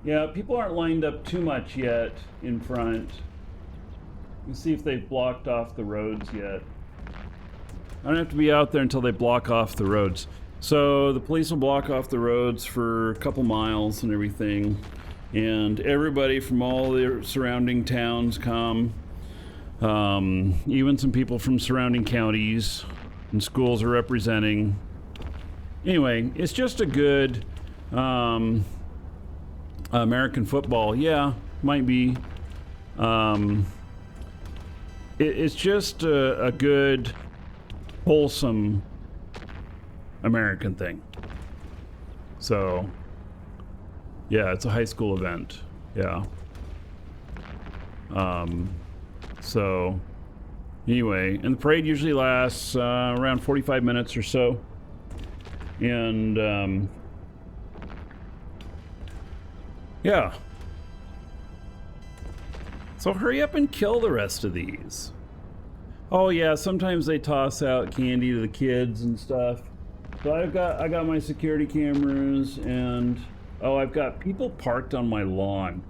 Yeah, people aren't lined up too much yet in front. Let's see if they've blocked off the roads yet. I don't have to be out there until they block off the roads. So the police will block off the roads for a couple miles and everything. And everybody from all the surrounding towns come. Even some people from surrounding counties and schools are representing. Anyway, it's just a good American football. Yeah, might be. It's just a good, wholesome American thing. So, yeah, it's a high school event. Yeah. So, anyway, and the parade usually lasts around 45 minutes or so. And, yeah. So hurry up and kill the rest of these. Oh yeah, sometimes they toss out candy to the kids and stuff. So I got my security cameras, and I've got people parked on my lawn.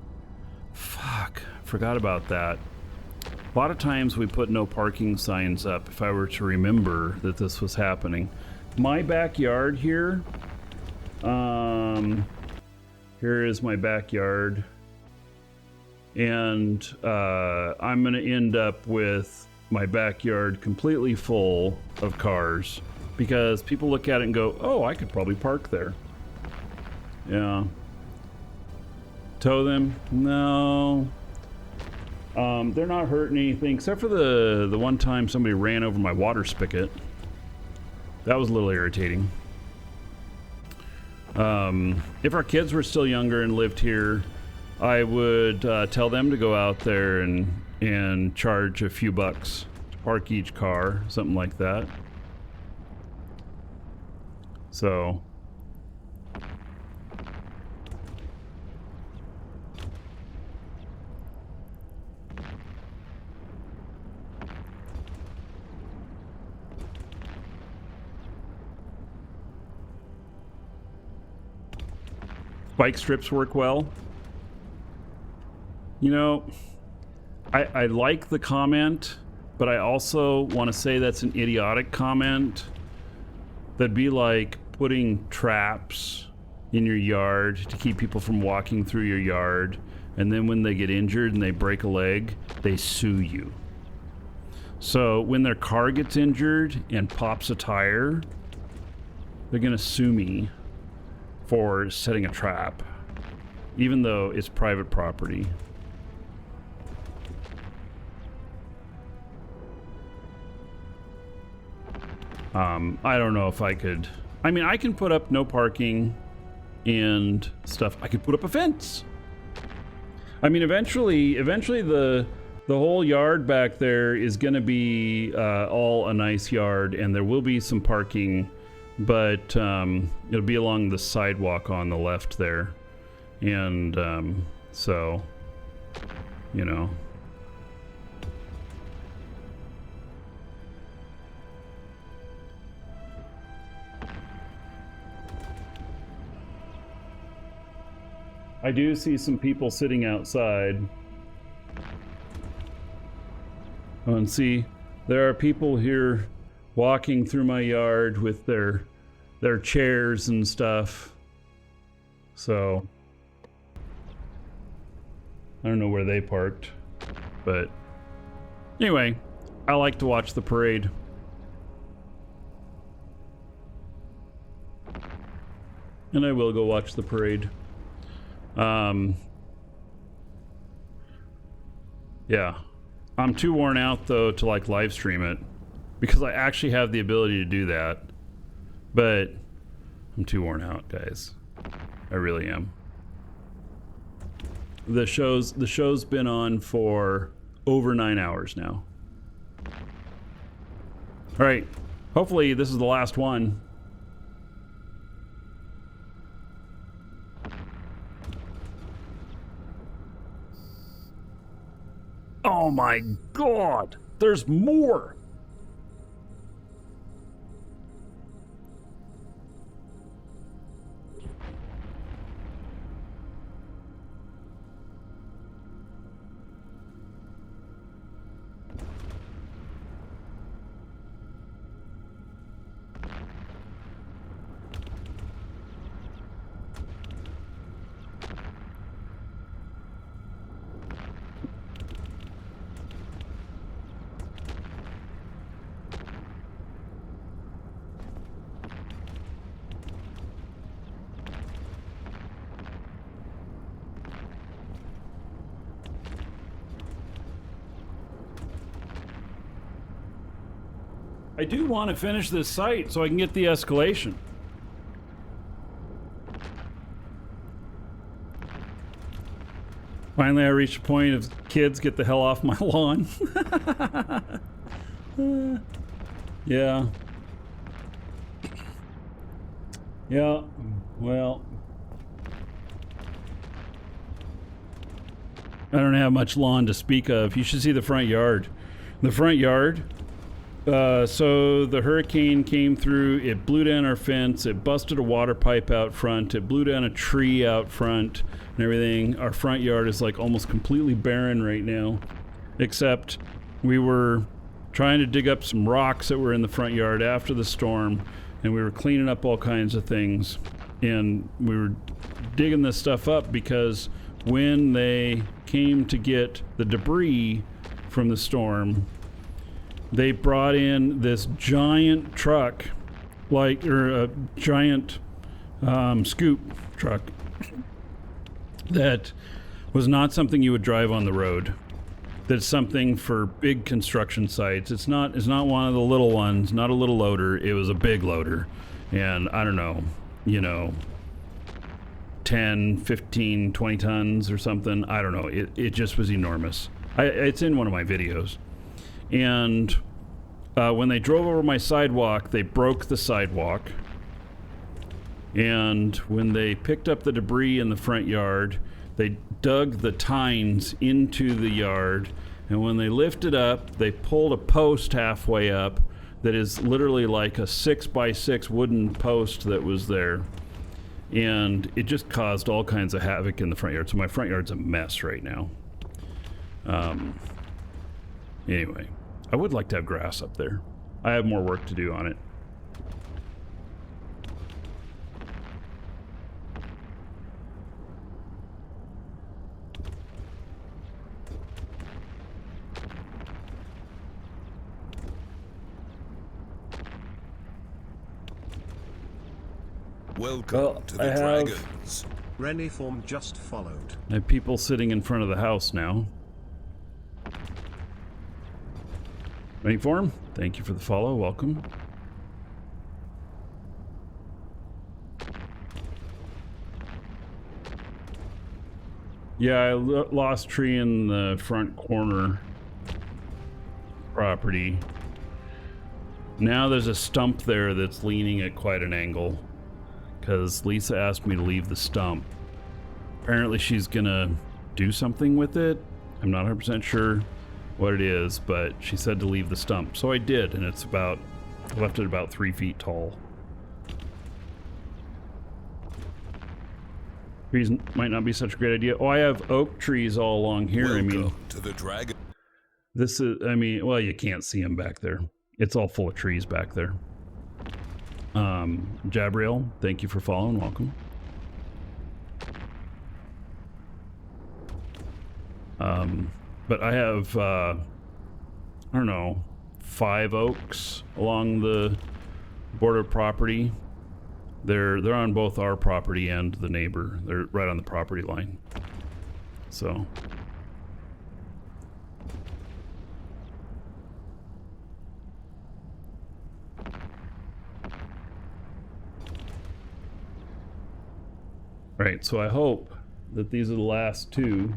Fuck, forgot about that. A lot of times we put no parking signs up if I were to remember that this was happening. My backyard here, here is my backyard, and I'm gonna end up with my backyard completely full of cars because people look at it and go, oh, I could probably park there. Yeah. Tow them? No. They're not hurting anything except for the one time somebody ran over my water spigot. That was a little irritating. If our kids were still younger and lived here, I would tell them to go out there and charge a few bucks to park each car, something like that. So bike strips work well. You know, I like the comment, but I also want to say that's an idiotic comment. That'd be like putting traps in your yard to keep people from walking through your yard, and then when they get injured and they break a leg, they sue you. So when their car gets injured and pops a tire, they're gonna sue me for setting a trap, even though it's private property. I don't know if I could. I mean, I can put up no parking and stuff. I could put up a fence. I mean, eventually the whole yard back there is going to be all a nice yard, and there will be some parking, but it'll be along the sidewalk on the left there, and so, you know. I do see some people sitting outside. Oh, and see, there are people here walking through my yard with their chairs and stuff. So I don't know where they parked, but anyway, I like to watch the parade. And I will go watch the parade. Yeah, I'm too worn out though to like live stream it, because I actually have the ability to do that, but I'm too worn out, guys. I really am. The show's been on for over 9 hours now. All right, hopefully this is the last one. Oh my God, there's more. I do want to finish this site so I can get the escalation. Finally, I reached a point of kids, get the hell off my lawn. Yeah. Yeah, well. I don't have much lawn to speak of. You should see the front yard. The front yard. So the hurricane came through, it blew down our fence, it busted a water pipe out front, it blew down a tree out front and everything. Our front yard is like almost completely barren right now, except we were trying to dig up some rocks that were in the front yard after the storm, and we were cleaning up all kinds of things, and we were digging this stuff up because when they came to get the debris from the storm, they brought in this giant truck, or a giant scoop truck that was not something you would drive on the road. That's something for big construction sites. It's not one of the little ones, not a little loader. It was a big loader. And I don't know, you know, 10, 15, 20 tons or something. I don't know. It just was enormous. It's in one of my videos. And when they drove over my sidewalk, they broke the sidewalk. And when they picked up the debris in the front yard, they dug the tines into the yard. And when they lifted up, they pulled a post halfway up that is literally like a 6x6 wooden post that was there. And it just caused all kinds of havoc in the front yard. So my front yard's a mess right now. Anyway, I would like to have grass up there. I have more work to do on it. Welcome to the Dragons. Reniform just followed. I have people sitting in front of the house now. Reniform, thank you for the follow. Welcome. Yeah, I lost tree in the front corner property. Now there's a stump there that's leaning at quite an angle because Lisa asked me to leave the stump. Apparently she's gonna do something with it. I'm not 100% sure what it is, but she said to leave the stump. So I did, and it's about, I left it about 3 feet tall. Trees might not be such a great idea. Oh, I have oak trees all along here. Welcome I mean, to the Dragon. this is, I mean, well, you can't see them back there. It's all full of trees back there. Jabriel, thank you for following. Welcome. But I have, I don't know, 5 oaks along the border property. They're on both our property and the neighbor. They're right on the property line. So. Right, so I hope that these are the last 2.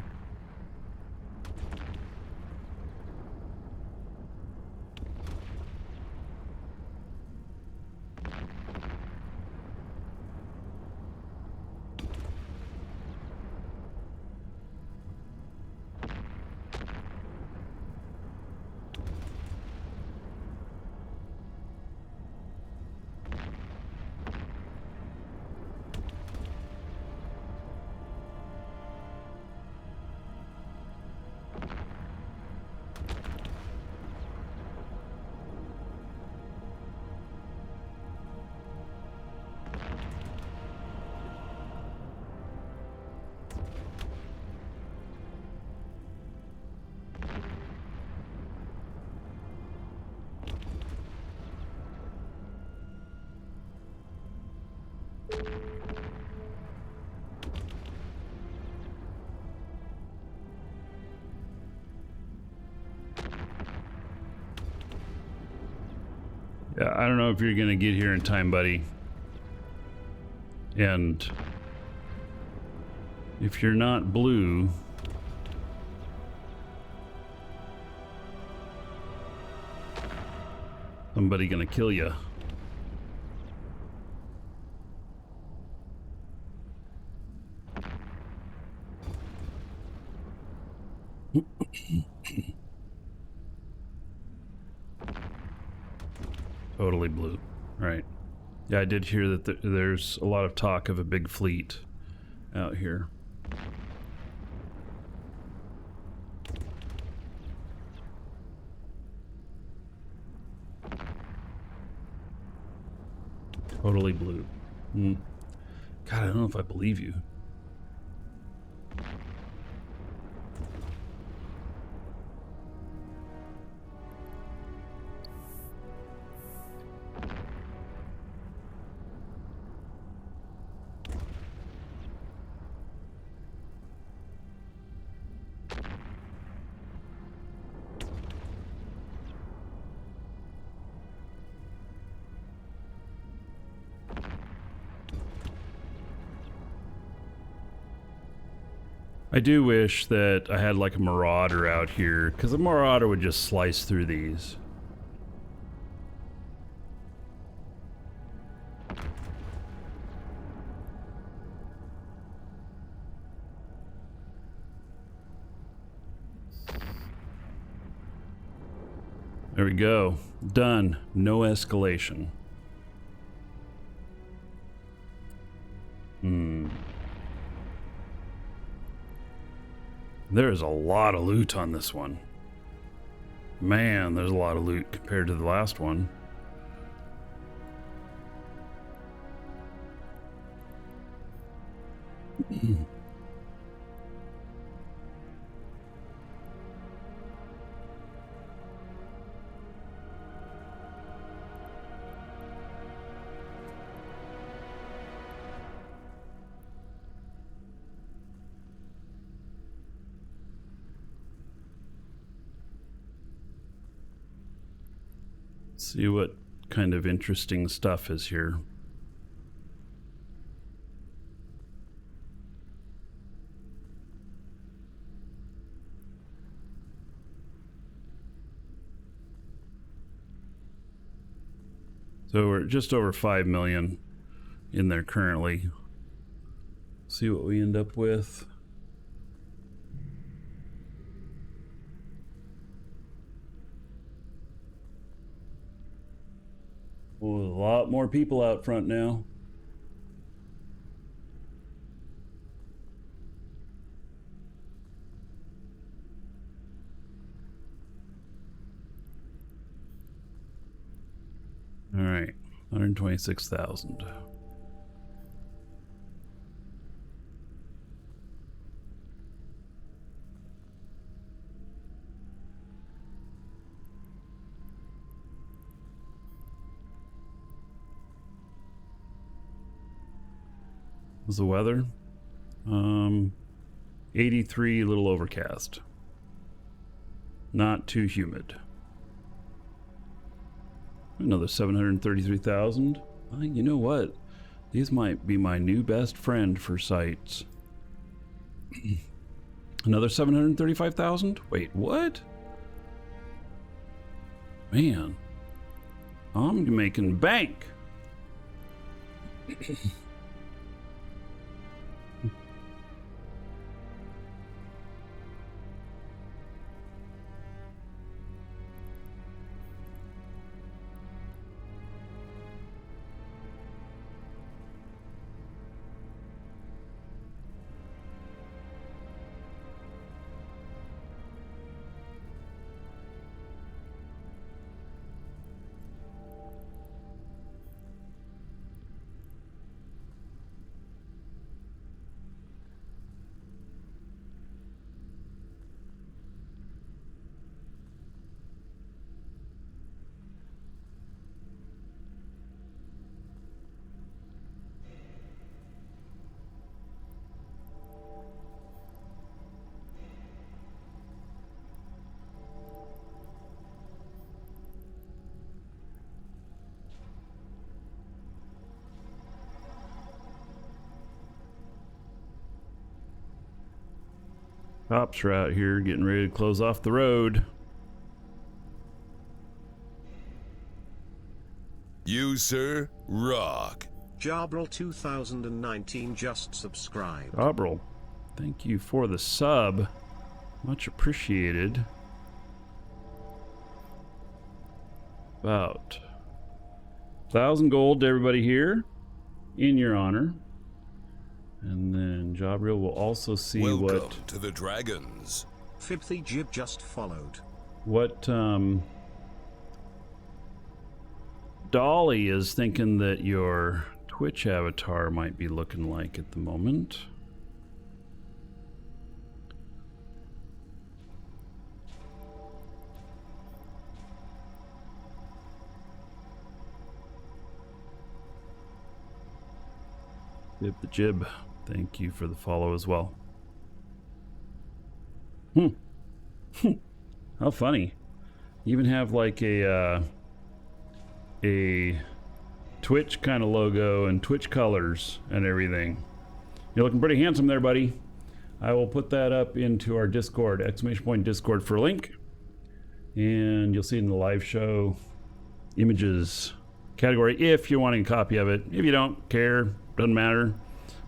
Yeah, I don't know if you're gonna get here in time, buddy. And if you're not blue, somebody gonna kill you. Totally blue. Right. Yeah, I did hear that there's a lot of talk of a big fleet out here. Totally blue. God, I don't know if I believe you. I do wish that I had like a Marauder out here, because a Marauder would just slice through these. There we go. Done. No escalation. There's a lot of loot on this one. Man, there's a lot of loot compared to the last one. See what kind of interesting stuff is here. So we're just over 5 million in there currently. See what we end up with. Oh, a lot more people out front now. All right, 126,000. What's the weather? 83, a little overcast. Not too humid. Another 733,000. You know what? These might be my new best friend for sites. Another 735,000? Wait, what? Man, I'm making bank. Cops are out here getting ready to close off the road. You, sir, rock. Jarbrel 2019 just subscribed. Jarbrel, thank you for the sub. Much appreciated. About 1,000 gold to everybody here in your honor. And then Jabril will also see Welcome to the Dragons. Fibthy Jib just followed. What Dolly is thinking that your Twitch avatar might be looking like at the moment. Jib the Jib, thank you for the follow as well. How funny. You even have like a Twitch kind of logo and Twitch colors and everything. You're looking pretty handsome there, buddy. I will put that up into our Discord, !Discord for a link. And you'll see it in the live show images category if you're wanting a copy of it. If you don't care, doesn't matter.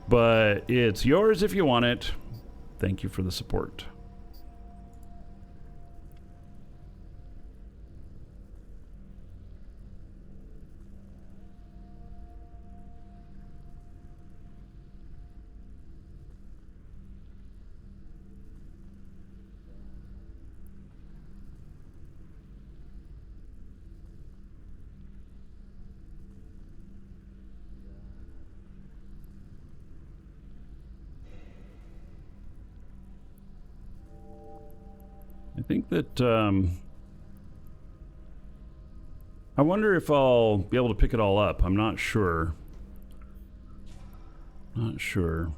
But it's yours if you want it. Thank you for the support. I think that I wonder if I'll be able to pick it all up. I'm not sure. Not sure.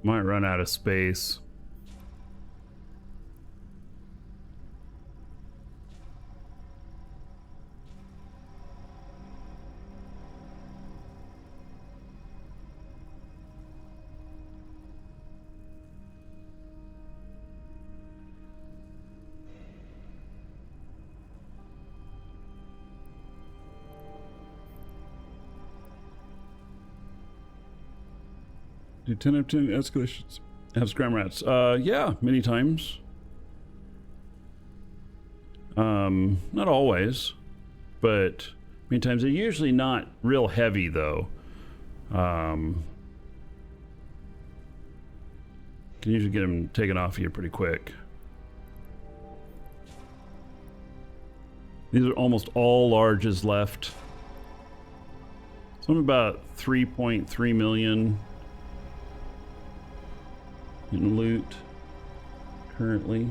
Might run out of space. Do 10 out of 10 escalations have scram rats? Yeah, many times. Not always, but many times. They're usually not real heavy, though. Can usually get them taken off of you pretty quick. These are almost all larges left. So I'm about 3.3 million in loot currently.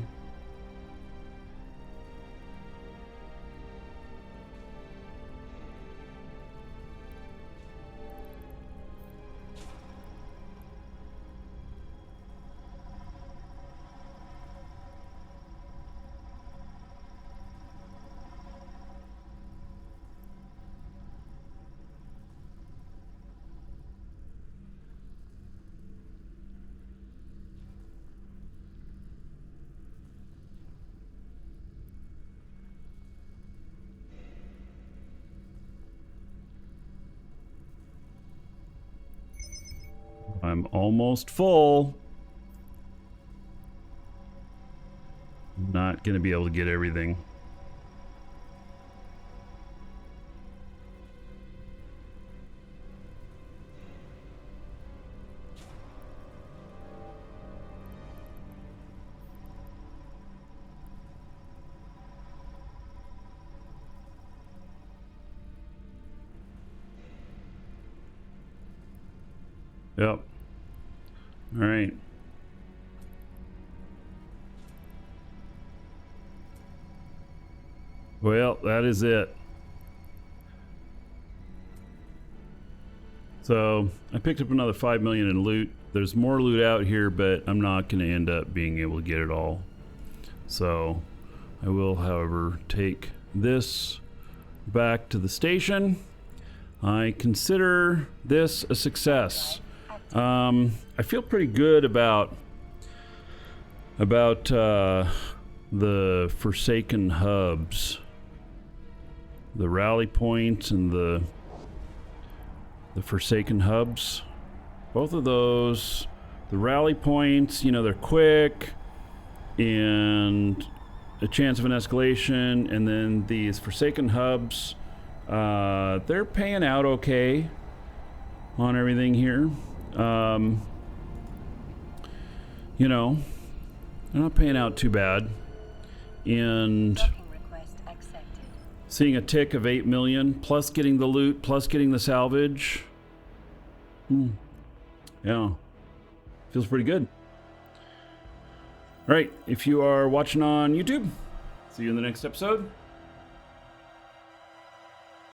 I'm almost full. Not gonna be able to get everything. Yep. All right. Well, that is it. So I picked up another 5 million in loot. There's more loot out here, but I'm not going to end up being able to get it all. So I will, however, take this back to the station. I consider this a success. I feel pretty good about the Forsaken hubs, the rally points and the Forsaken hubs. Both of those, the rally points, you know, they're quick and a chance of an escalation, and then these Forsaken hubs, they're paying out okay on everything here. You know, they're not paying out too bad. And seeing a tick of 8 million, plus getting the loot, plus getting the salvage. Yeah, feels pretty good. All right, if you are watching on YouTube, see you in the next episode.